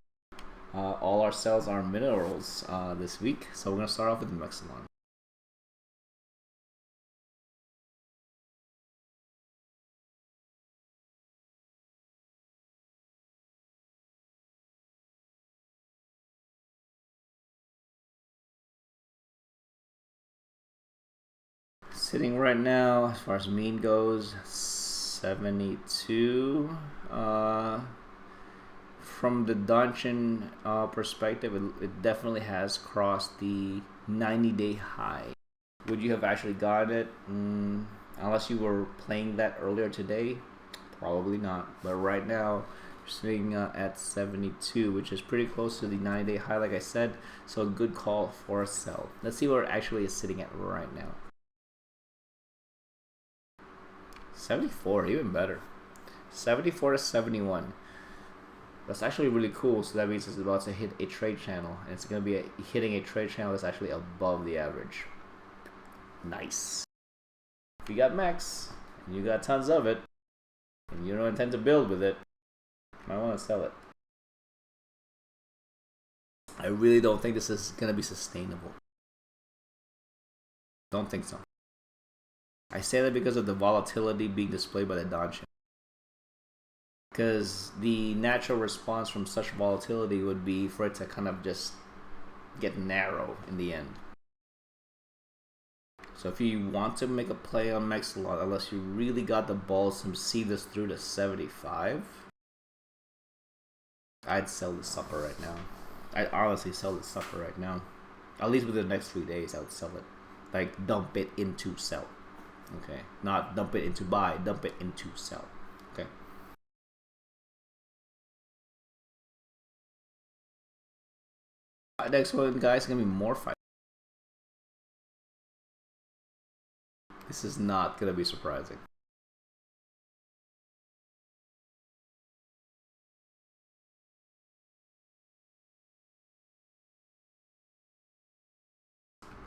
All our cells are minerals this week, so we're gonna start off with the Mexilon. Sitting right now, as far as mean goes, 72. From the dungeon perspective, it definitely has crossed the 90-day high. Would you have actually gotten it? Unless you were playing that earlier today, probably not. But right now, you're sitting at 72, which is pretty close to the 90-day high, like I said. So a good call for a sell. Let's see where it actually is sitting at right now. 74, even better. 74 to 71. That's actually really cool. So that means it's about to hit a trade channel, and it's going to be hitting a trade channel that's actually above the average. Nice. If you got Max, and you got tons of it, and you don't intend to build with it, you might want to sell it. I really don't think this is going to be sustainable. Don't think so. I say that because of the volatility being displayed by the Donchian. Because the natural response from such volatility would be for it to kind of just get narrow in the end. So if you want to make a play on Mexilon, unless you really got the balls to see this through to 75, I'd sell this sucker right now. I'd honestly sell this sucker right now. At least within the next 3 days, I would sell it. Like, dump it into sell. Okay, not dump it into buy, dump it into sell. Okay. Next one, guys, is gonna be more fight. This is not gonna be surprising.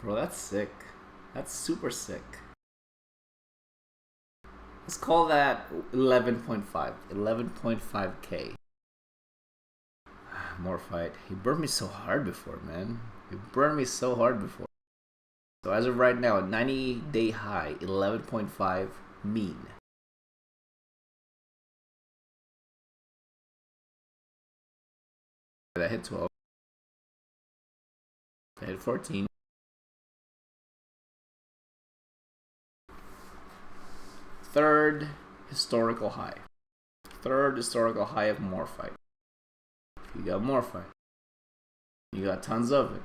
Bro, that's sick. That's super sick. Let's call that 11.5. 11.5K. More fight. He burned me so hard before, man. He burned me so hard before. So as of right now, 90-day high, 11.5 mean. That hit 12. That hit 14. Third historical high. Third historical high of Morphite. You got Morphite. You got tons of it.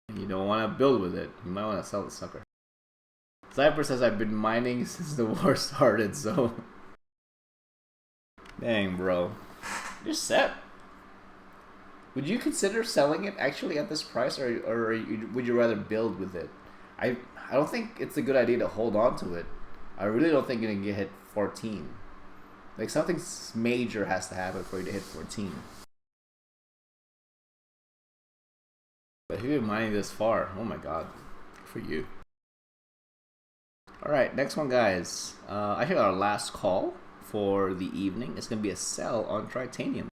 And you don't want to build with it. You might want to sell the sucker. Cypher says I've been mining since the war started, so... Dang, bro. You're set. Would you consider selling it actually at this price, or would you rather build with it? I don't think it's a good idea to hold on to it. I really don't think you're going to get hit 14. Like, something major has to happen for you to hit 14. But if you've been mining this far, oh my god. For you. Alright, next one, guys. I think our last call for the evening is going to be a sell on Tritanium.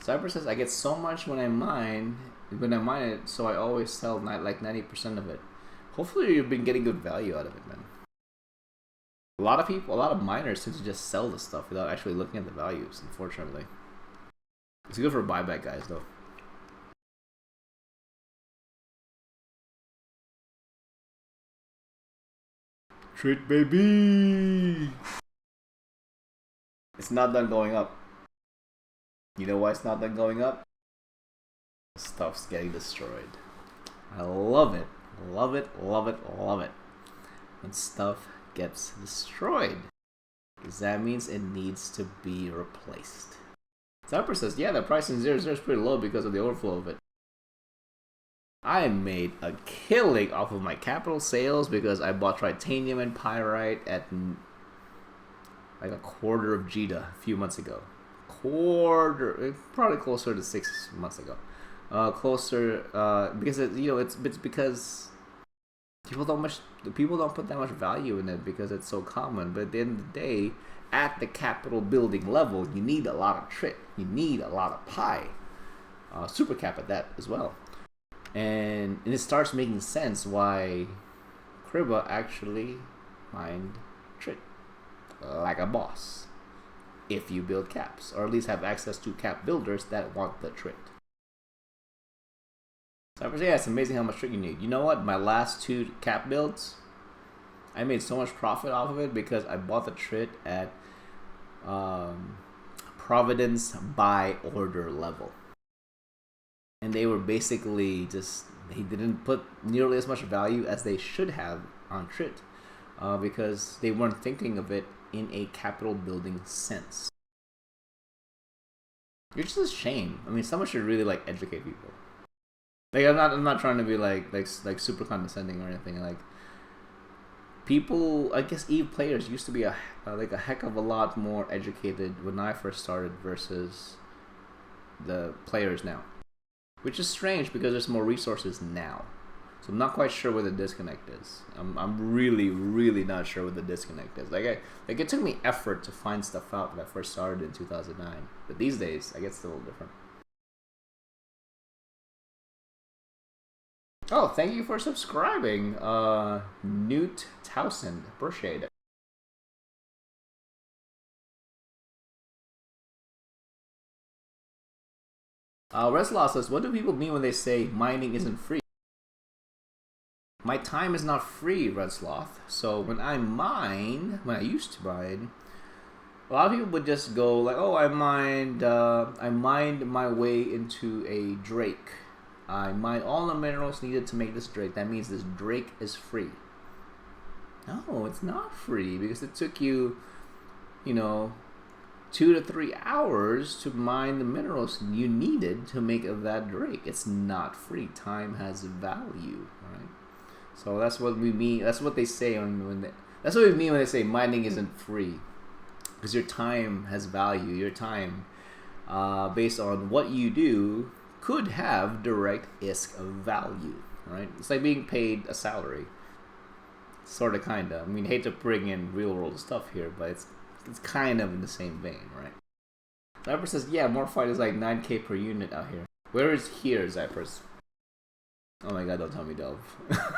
Cyber says, I get so much when I mine it, so I always sell like 90% of it. Hopefully you've been getting good value out of it, man. A lot of miners tend to just sell the stuff without actually looking at the values, unfortunately. It's good for buyback guys, though. Treat baby! It's not done going up. You know why it's not done going up? Stuff's getting destroyed. I love it. Love it, love it, love it. When stuff gets destroyed. Because that means it needs to be replaced. Zapper says, yeah, the price in 0 is pretty low because of the overflow of it. I made a killing off of my capital sales because I bought titanium and pyrite at like a quarter of JITA a few months ago. Probably closer to 6 months ago. Because it's because people don't put that much value in it because it's so common. But at the end of the day, at the capital building level, you need a lot of trit. You need a lot of pi. Super cap at that as well. And it starts making sense why Kriba actually mined trit like a boss. If you build caps, or at least have access to cap builders that want the trit. So yeah, it's amazing how much trit you need. You know what? My last 2 cap builds, I made so much profit off of it because I bought the trit at Providence by order level. And they were basically they didn't put nearly as much value as they should have on trit because they weren't thinking of it in a capital building sense. It's just a shame. I mean, someone should really like educate people. Like I'm not trying to be like super condescending or anything. Like people, I guess EVE players used to be a heck of a lot more educated when I first started versus the players now. Which is strange because there's more resources now. So I'm not quite sure where the disconnect is. I'm really, really not sure what the disconnect is. Like it took me effort to find stuff out when I first started in 2009. But these days, I guess it's a little different. Oh, thank you for subscribing, Newt Towson. Appreciate it. Reslaw says, what do people mean when they say mining isn't free? My time is not free, Redsloth. So when I used to mine, a lot of people would just go like, oh, I mined my way into a Drake. I mined all the minerals needed to make this Drake. That means this Drake is free. No, it's not free because it took you, 2 to 3 hours to mine the minerals you needed to make that Drake. It's not free. Time has value, right? So that's what we mean. That's what they say that's what we mean when they say mining isn't free, because your time has value. Your time, based on what you do, could have direct ISK value, right? It's like being paid a salary, sort of, kind of. I mean, hate to bring in real world stuff here, but it's kind of in the same vein, right? Zypers says, yeah, Morphite is like 9k per unit out here. Where is here, Zypers? Oh my god, don't tell me Delve.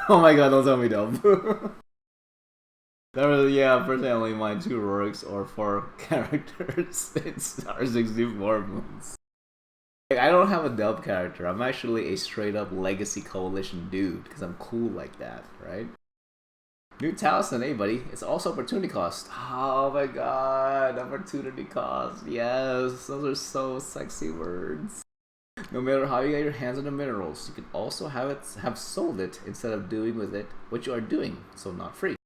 Oh my god, don't tell me Delve. Yeah, first I only mined 2 Roriks or 4 characters in Star 64 moons. I don't have a Delve character. I'm actually a straight up Legacy Coalition dude, because I'm cool like that, right? New Talisman, hey buddy. It's also opportunity cost. Oh my god, opportunity cost. Yes, those are so sexy words. No matter how you get your hands on the minerals, you can also have sold it instead of doing with it what you are doing, so not free.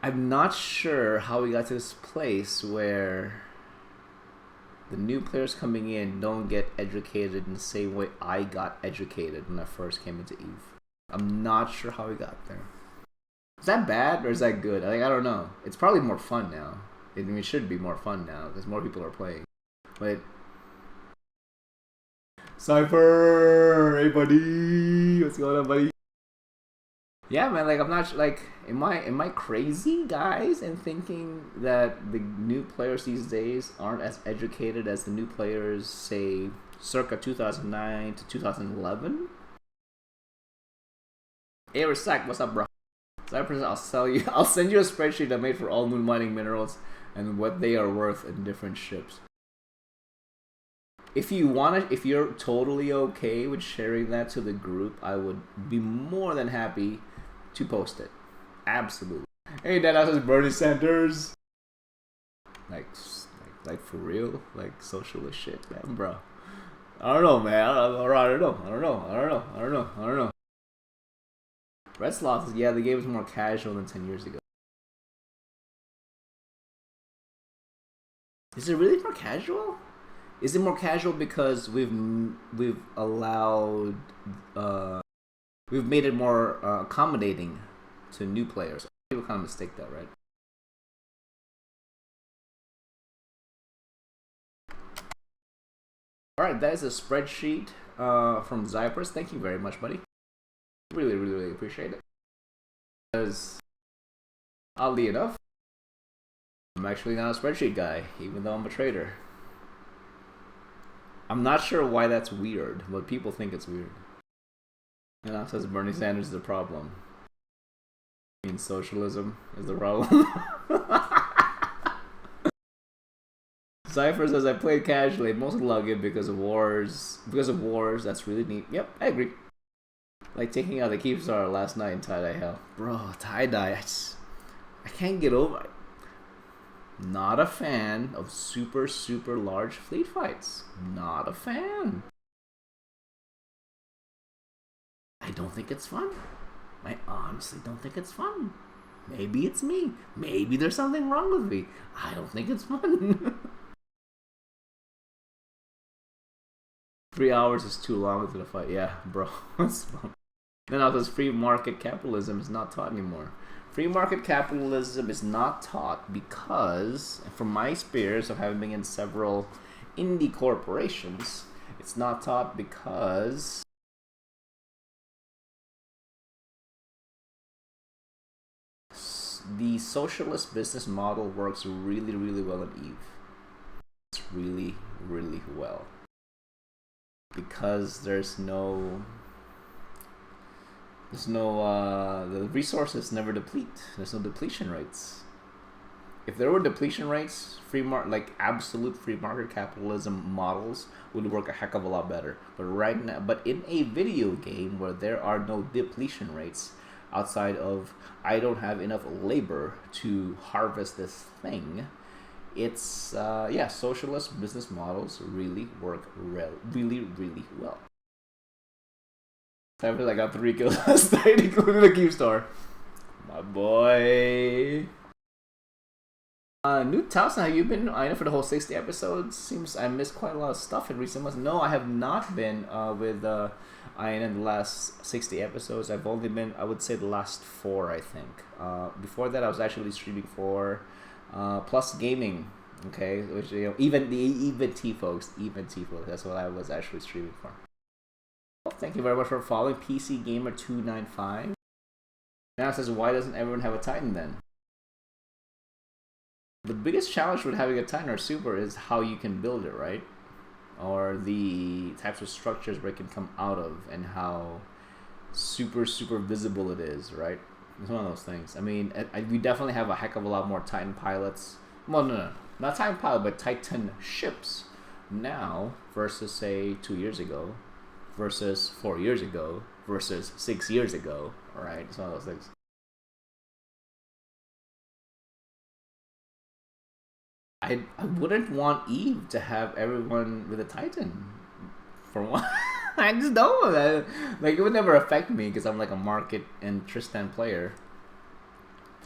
I'm not sure how we got to this place where the new players coming in don't get educated in the same way I got educated when I first came into EVE. I'm not sure how we got there. Is that bad or is that good? I don't know. It's probably more fun now. It should be more fun now because more people are playing. But Cypher, hey buddy, what's going on, buddy? Yeah, man. Like I'm not like, am I crazy, guys, in thinking that the new players these days aren't as educated as the new players, say circa 2009 to 2011. Hey, Rasak, what's up, bro? Cypress, I'll send you a spreadsheet I made for all moon mining minerals and what they are worth in different ships. If you're totally okay with sharing that to the group, I would be more than happy to post it. Absolutely. Hey, that is Bernie Sanders. Like for real, like socialist shit, man, bro. I don't know, man. I don't know. Red Sloth, yeah, the game is more casual than 10 years ago. Is it really more casual? Is it more casual because we've allowed we've made it more accommodating to new players? People kind of mistake that, right? All right, that is a spreadsheet from Zypress. Thank you very much, buddy. Really appreciate it. Because oddly enough, I'm actually not a spreadsheet guy, even though I'm a trader. I'm not sure why that's weird, but people think it's weird. You know, says Bernie Sanders is the problem. I mean, socialism is the problem. Cypher says I played casually, mostly log in because of wars. That's really neat. Yep, I agree. Like taking out the Keepstar last night in tie-dye hell. Bro, tie-dye, I can't get over it. Not a fan of super large fleet fights. Not a fan. I don't think it's fun. I honestly don't think it's fun. Maybe it's me. Maybe there's something wrong with me. I don't think it's fun. 3 hours is too long into the fight. Yeah, bro. Then also says free market capitalism is not taught anymore. Free market capitalism is not taught because, from my experience of having been in several indie corporations, it's not taught because the socialist business model works really well in EVE. It's really well. Because there's no the resources never deplete. There's no depletion rates. If there were depletion rates, absolute free market capitalism models would work a heck of a lot better. But in a video game where there are no depletion rates, outside of I don't have enough labor to harvest this thing, it's socialist business models really work really well. I feel like I got 3 kills last night, including the Keepstar. My boy. New Towson, have you been for the whole 60 episodes? Seems I missed quite a lot of stuff in recent months. No, I have not been with Ian in the last 60 episodes. I've only been, I would say, the last 4, I think. Before that, I was actually streaming for Plus Gaming. Okay, which even T folks, that's what I was actually streaming for. Well, thank you very much for following PC Gamer 295. Now it says, why doesn't everyone have a Titan then? The biggest challenge with having a Titan or Super is how you can build it, right? Or the types of structures where it can come out of, and how super visible it is, right? It's one of those things. I mean, we definitely have a heck of a lot more Titan pilots. Well, no, not Titan pilot, but Titan ships now versus, say, 2 years ago, versus 4 years ago, versus 6 years ago, alright? It's one of those things. I wouldn't want Eve to have everyone with a Titan, for one. I just don't. Like, it would never affect me because I'm like a Market and Tristan player.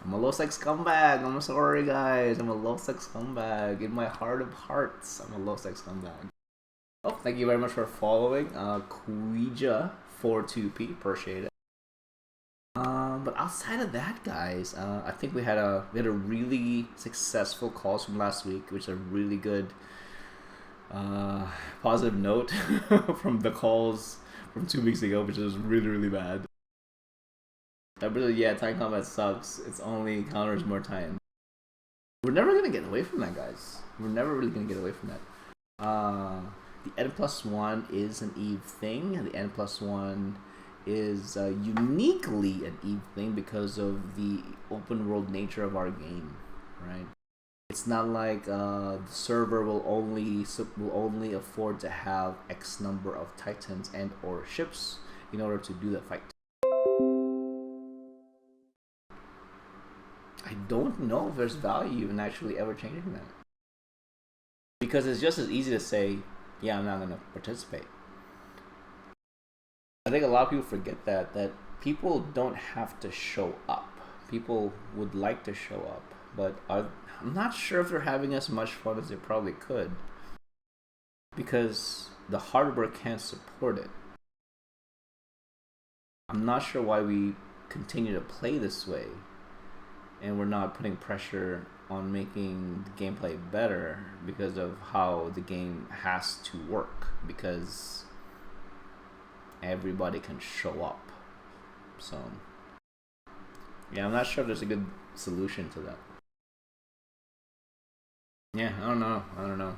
I'm a low-sex scumbag. I'm sorry, guys. I'm a low-sex scumbag. In my heart of hearts, I'm a low-sex scumbag. Oh, thank you very much for following. Quija42P. Appreciate it. But outside of that, guys, I think we had a really successful calls from last week, which is a really good positive note from the calls from 2 weeks ago, which was really bad. Yeah, Titan combat sucks. It's only counters more Titan. We're never gonna get away from that, guys. We're never really gonna get away from that. the N+1 is an Eve thing. The N+1 is uniquely an Eve thing because of the open world nature of our game, right? It's not like the server will only afford to have X number of Titans and or ships in order to do the fight. I don't know if there's value in actually ever changing that, because it's just as easy to say, yeah, I'm not going to participate. I think a lot of people forget that people don't have to show up. People would like to show up, but I'm not sure if they're having as much fun as they probably could, because the hardware can't support it. I'm not sure why we continue to play this way, and we're not putting pressure on making the gameplay better because of how the game has to work, because everybody can show up. So yeah, I'm not sure if there's a good solution to that. Yeah, I don't know.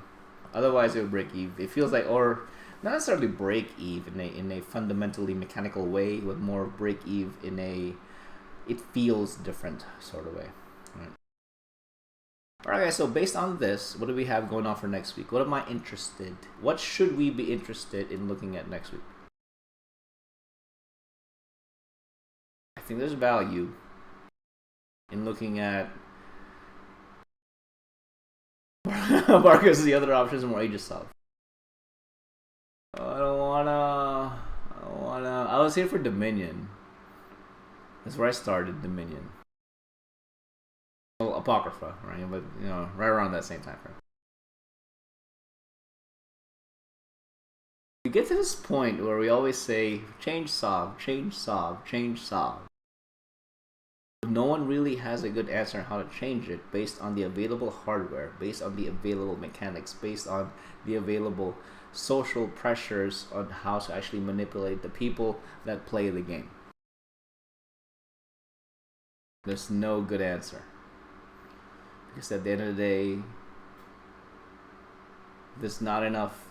Otherwise, it would break Eve. It feels like, or not necessarily break Eve in a fundamentally mechanical way, but more break Eve in a it feels different sort of way. Right. Alright guys, so based on this, what do we have going on for next week? What am I interested? What should we be interested in looking at next week? I think there's value in looking at Marcus. The other options are more Aegis Sov. I don't wanna. I was here for Dominion. That's where I started, Dominion. Well, Apocrypha, right? But right around that same time frame. We get to this point where we always say, change Sov, change Sov, change Sov. No one really has a good answer on how to change it based on the available hardware, based on the available mechanics, based on the available social pressures on how to actually manipulate the people that play the game. There's no good answer. Because at the end of the day, there's not enough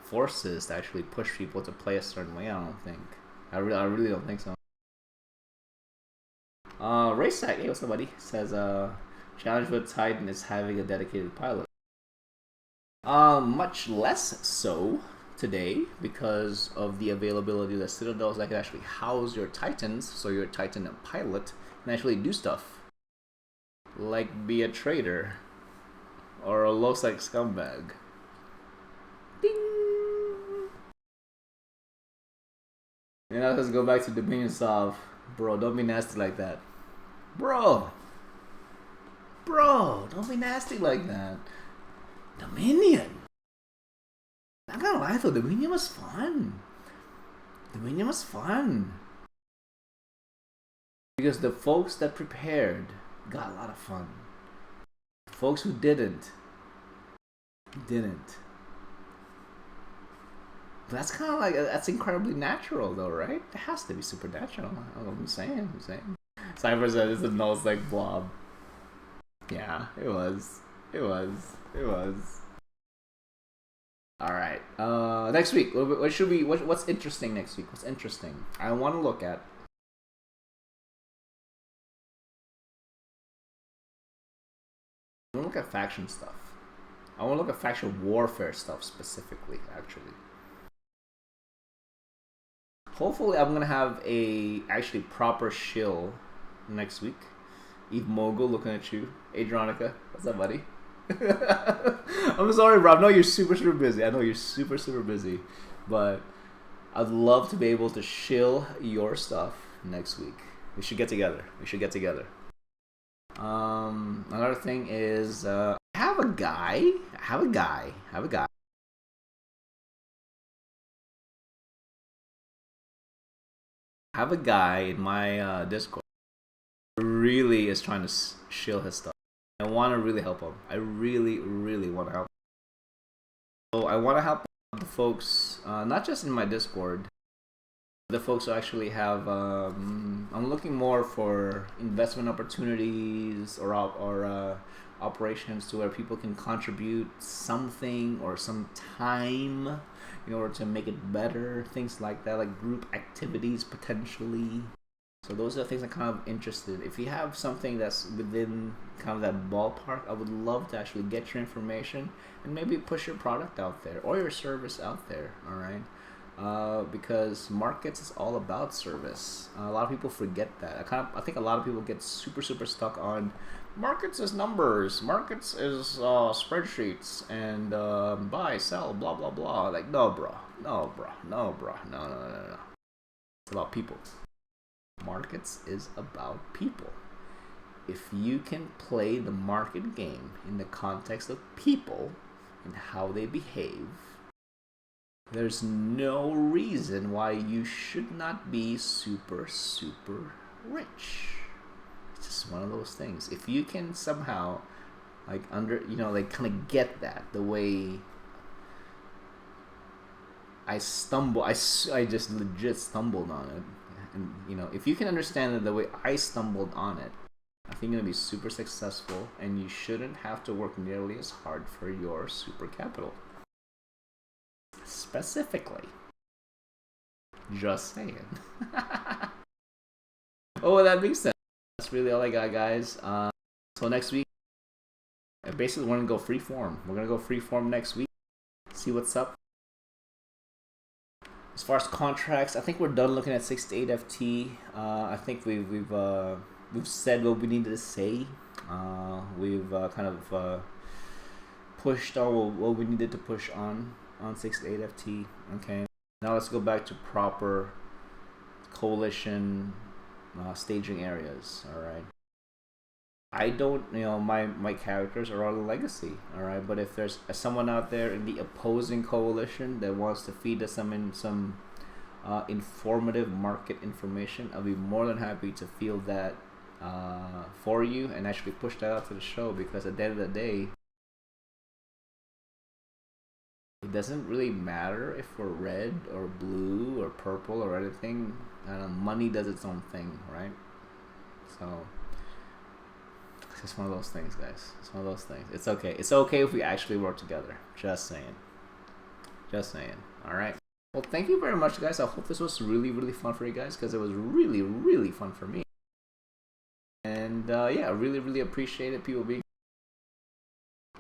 forces to actually push people to play a certain way. I don't think. I really don't think so. Raysack, hey, what's up, buddy? Says challenge with Titan is having a dedicated pilot. Much less so today because of the availability of the citadels that can actually house your Titans, so your Titan pilot can actually do stuff like be a traitor or a low-sec scumbag. Ding! Let's go back to Dominion Sov. Bro, don't be nasty like that. Bro, don't be nasty like that. Dominion. I'm not gonna lie though, Dominion was fun. Because the folks that prepared got a lot of fun. Folks who didn't. But that's kind of that's incredibly natural though, right? It has to be supernatural. I'm saying. Cypher said it's a null-sec blob. Yeah, it was. Alright. Next week. What's interesting next week? What's interesting? I want to look at. I want to look at faction stuff. I want to look at faction warfare stuff specifically, actually. Hopefully, I'm gonna have a actually proper shill next week. Eve Mogul looking at you. Adronica, what's up, buddy? I'm sorry, bro. I know you're super busy. But I'd love to be able to shill your stuff next week. We should get together. Another thing is, I have a guy. I have a guy in my Discord who really is trying to shill his stuff. I want to really help him. I really want to help him. So I want to help the folks, not just in my Discord, the folks who actually have. I'm looking more for investment opportunities or operations to where people can contribute something or some time in order to make it better, things like that, like group activities potentially. So those are the things I'm kind of interested in. If you have something that's within kind of that ballpark, I would love to actually get your information and maybe push your product out there or your service out there, all right? Because markets is all about service. A lot of people forget that. I think a lot of people get super stuck on markets is numbers, markets is spreadsheets, and buy, sell, blah blah blah. Like no, bro, no, no. It's about people. Markets is about people. If you can play the market game in the context of people and how they behave, there's no reason why you should not be super rich. It's just one of those things. If you can somehow like kind of get that, the way I just legit stumbled on it. And if you can understand it the way I stumbled on it, I think you're going to be super successful, and you shouldn't have to work nearly as hard for your super capital. Specifically. Just saying. Oh, with that being said, that's really all I got, guys. So next week, basically we're going to go free form. We're going to go free form next week. See what's up. As far as contracts, I think we're done looking at 6 to 8 FT. I think we've said what we needed to say. We've kind of pushed on what we needed to push on 6 to 8 FT. Okay. Now let's go back to proper coalition staging areas. All right. I don't, my characters are all a legacy, all right? But if there's someone out there in the opposing coalition that wants to feed us some informative market information, I'll be more than happy to field that for you and actually push that out to the show, because at the end of the day, it doesn't really matter if we're red or blue or purple or anything. Money does its own thing, right? So it's just one of those things, guys. It's one of those things. It's okay. It's okay if we actually work together. Just saying. Just saying. All right. Well, thank you very much, guys. I hope this was really fun for you guys, because it was really fun for me. And yeah, I really appreciate it. People being.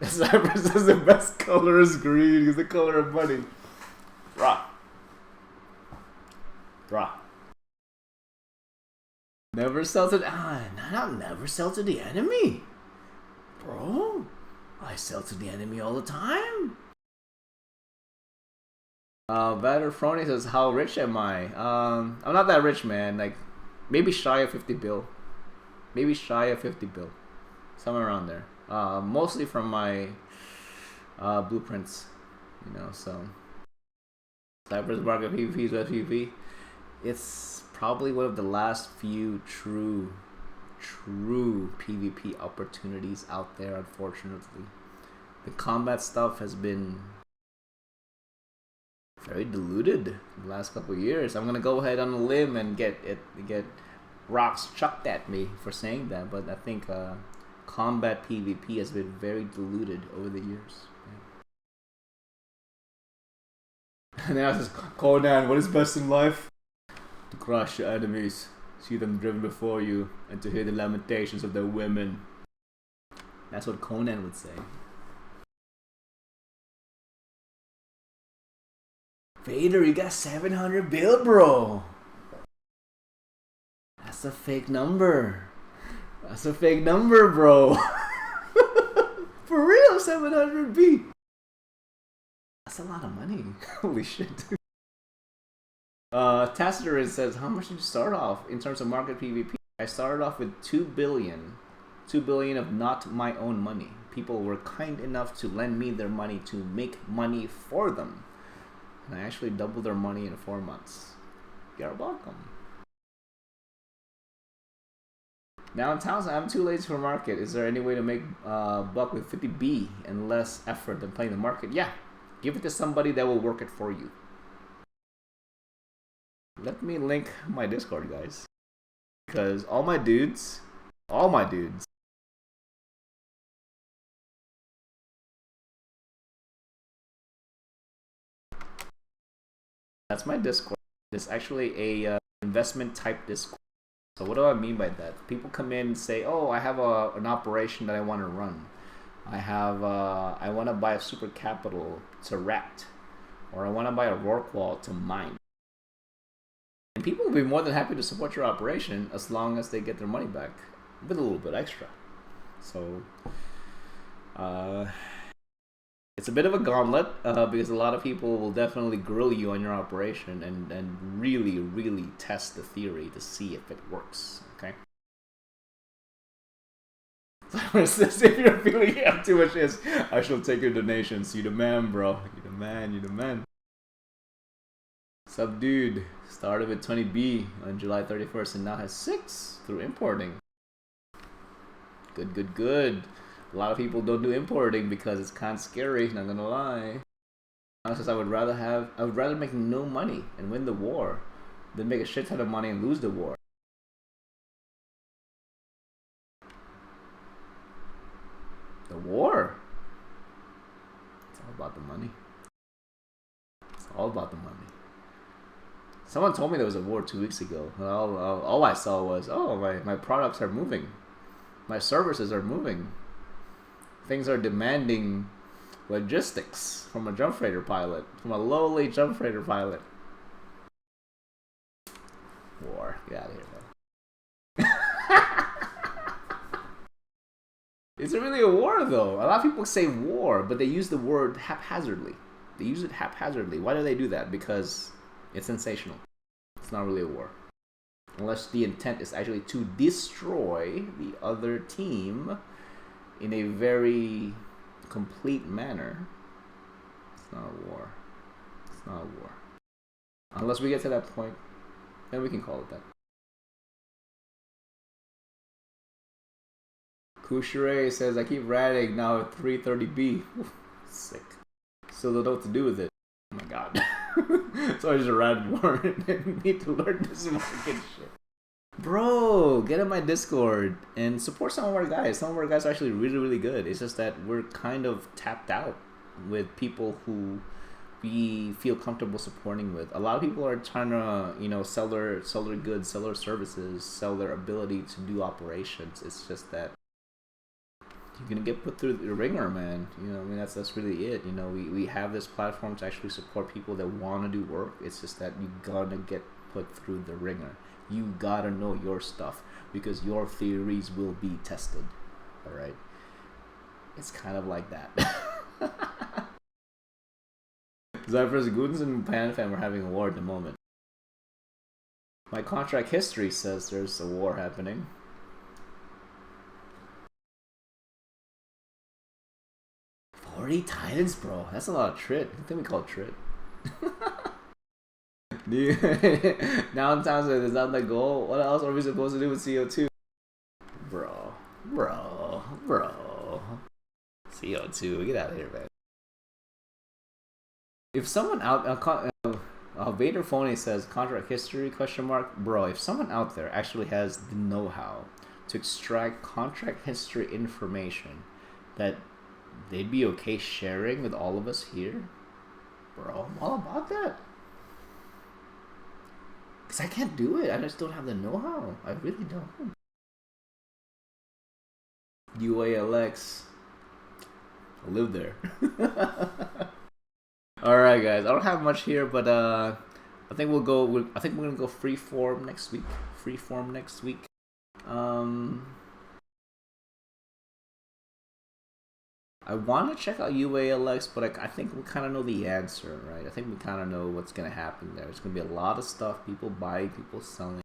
Cypress says the best color is green because the color of money. Bruh. Never sell to never sell to the enemy. Bro, I sell to the enemy all the time. Better Frony says, how rich am I? I'm not that rich, man. Like, maybe shy of 50 bill. Maybe shy of 50 bill. Somewhere around there. Mostly from my blueprints, so Cypress Market PvP is PvP. It's probably one of the last few true PvP opportunities out there, unfortunately. The combat stuff has been very diluted in the last couple of years. I'm gonna go ahead on a limb and get rocks chucked at me for saying that, but I think combat PvP has been very diluted over the years. Yeah. And now it says, Conan, what is best in life? To crush your enemies, see them driven before you, and to hear the lamentations of their women. That's what Conan would say. Vader, you got 700 bill, bro. That's a fake number. That's a fake number, bro. For real, 700B. That's a lot of money. Holy shit. Taciturus says, how much did you start off in terms of market PvP? I started off with 2 billion. 2 billion of not my own money. People were kind enough to lend me their money to make money for them. And I actually doubled their money in 4 months. You're welcome. Now in Townsend, I'm too lazy for market. Is there any way to make buck with 50B and less effort than playing the market? Yeah. Give it to somebody that will work it for you. Let me link my Discord, guys. Because all my dudes That's my Discord. It's actually a investment type Discord. So what do I mean by that? People come in and say, "Oh, I have an operation that I want to run. I want to buy a super capital to rat, or I want to buy a Rorqual to mine." And people will be more than happy to support your operation as long as they get their money back with a little bit extra. So, it's a bit of a gauntlet because a lot of people will definitely grill you on your operation and really, really test the theory to see if it works. Okay. If you're feeling you have too much is, I shall take your donations. You the man, bro. You the man. You the man. Sup, dude? Started with 20B on July 31st and now has 6 through importing. Good. A lot of people don't do importing because it's kind of scary, not gonna lie. Honestly, I would rather make no money and win the war than make a shit ton of money and lose the war. The war? It's all about the money. It's all about the money. Someone told me there was a war 2 weeks ago. All I saw was, oh, my products are moving. My services are moving. Things are demanding logistics from a jump freighter pilot, from a lowly jump freighter pilot. War. Get out of here, man. Is it really a war, though? A lot of people say war, but they use the word haphazardly. They use it haphazardly. Why do they do that? Because it's sensational. It's not really a war. Unless the intent is actually to destroy the other team in a very complete manner. It's not a war. It's not a war. Unless we get to that point, then we can call it that. Couchere says, I keep ratting now at 330B. Sick. Still don't know what to do with it. Oh my god. So I just rat more and need to learn this market shit. Bro, get in my Discord and support some of our guys. Some of our guys are actually really, really good. It's just that we're kind of tapped out with people who we feel comfortable supporting with. A lot of people are trying to, sell their goods, sell their services, sell their ability to do operations. It's just that you're gonna get put through the ringer, man. That's really it. We have this platform to actually support people that want to do work. It's just that you gotta get put through the ringer. You gotta know your stuff because your theories will be tested. All right, it's kind of like that. Zyphers, Goons, and PanFam are having a war at the moment. My contract history says there's a war happening. Titans, bro. That's a lot of trit. I think we call it trit. Downtown says, is that the goal? What else are we supposed to do with CO2? Bro. CO2. Get out of here, man. If someone out... Vader Phony says, contract history, ? Bro, if someone out there actually has the know-how to extract contract history information that they'd be okay sharing with all of us here, bro, I'm all about that. Because I can't do it. I just don't have the know-how. I really don't. UALX. I live there. Alright, guys. I don't have much here, but I think we're gonna go freeform next week. I want to check out UALX, but I think we kind of know the answer, right? I think we kind of know what's going to happen there. It's going to be a lot of stuff, people buying, people selling.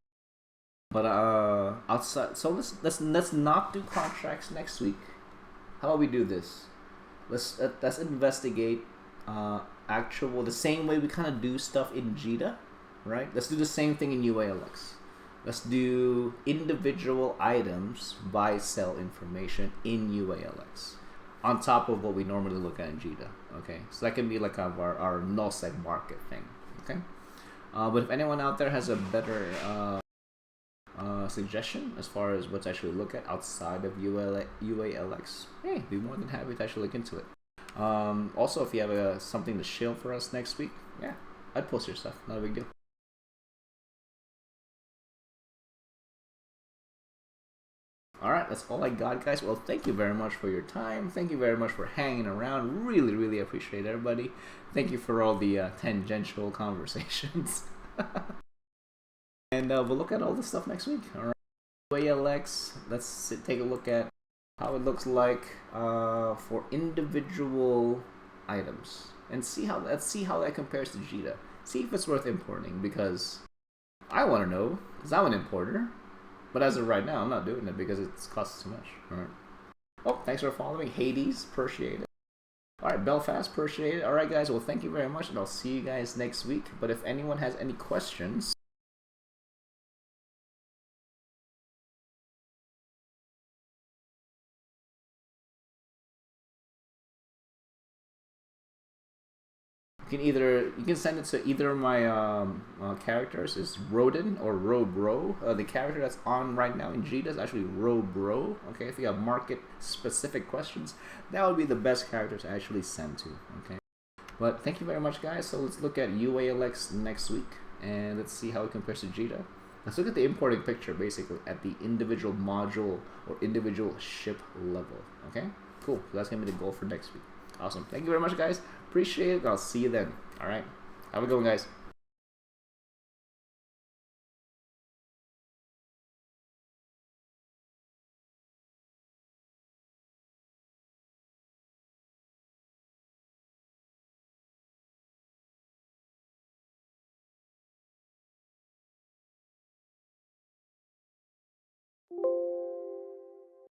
But outside, so let's not do contracts next week. How about we do this? Let's investigate the same way we kind of do stuff in JITA, right? Let's do the same thing in UALX. Let's do individual items, buy, sell information in UALX. On top of what we normally look at in JITA, okay? So that can be like our nullsec market thing, okay? But if anyone out there has a better suggestion as far as what to actually look at outside of UALX, hey, be more than happy to actually look into it. Also, if you have something to shill for us next week, yeah, I'd post your stuff. Not a big deal. All right, that's all I got, guys. Well, thank you very much for your time. Thank you very much for hanging around. Really, really appreciate everybody. Thank you for all the tangential conversations. And we'll look at all this stuff next week. All right. ALX, take a look at how it looks like for individual items, and let's see how that compares to Jita. See if it's worth importing, because I want to know, because I'm an importer. But as of right now, I'm not doing it because it costs too much. All right. Oh, thanks for following, Hades. Appreciate it. All right, Belfast. Appreciate it. All right, guys. Well, thank you very much, and I'll see you guys next week. But if anyone has any questions, you can send it to either of my characters. It's Rodin or Robro. The character that's on right now in Jita is actually Robro. Okay, if you have market specific questions, that would be the best character to actually send to. Okay, but thank you very much, guys. So let's look at UALX next week, and let's see how it compares to Jita. Let's look at the importing picture, basically at the individual module or individual ship level. Okay, cool. So that's gonna be the goal for next week. Awesome. Thank you very much, guys. Appreciate it. I'll see you then. All right. Have a good one, guys.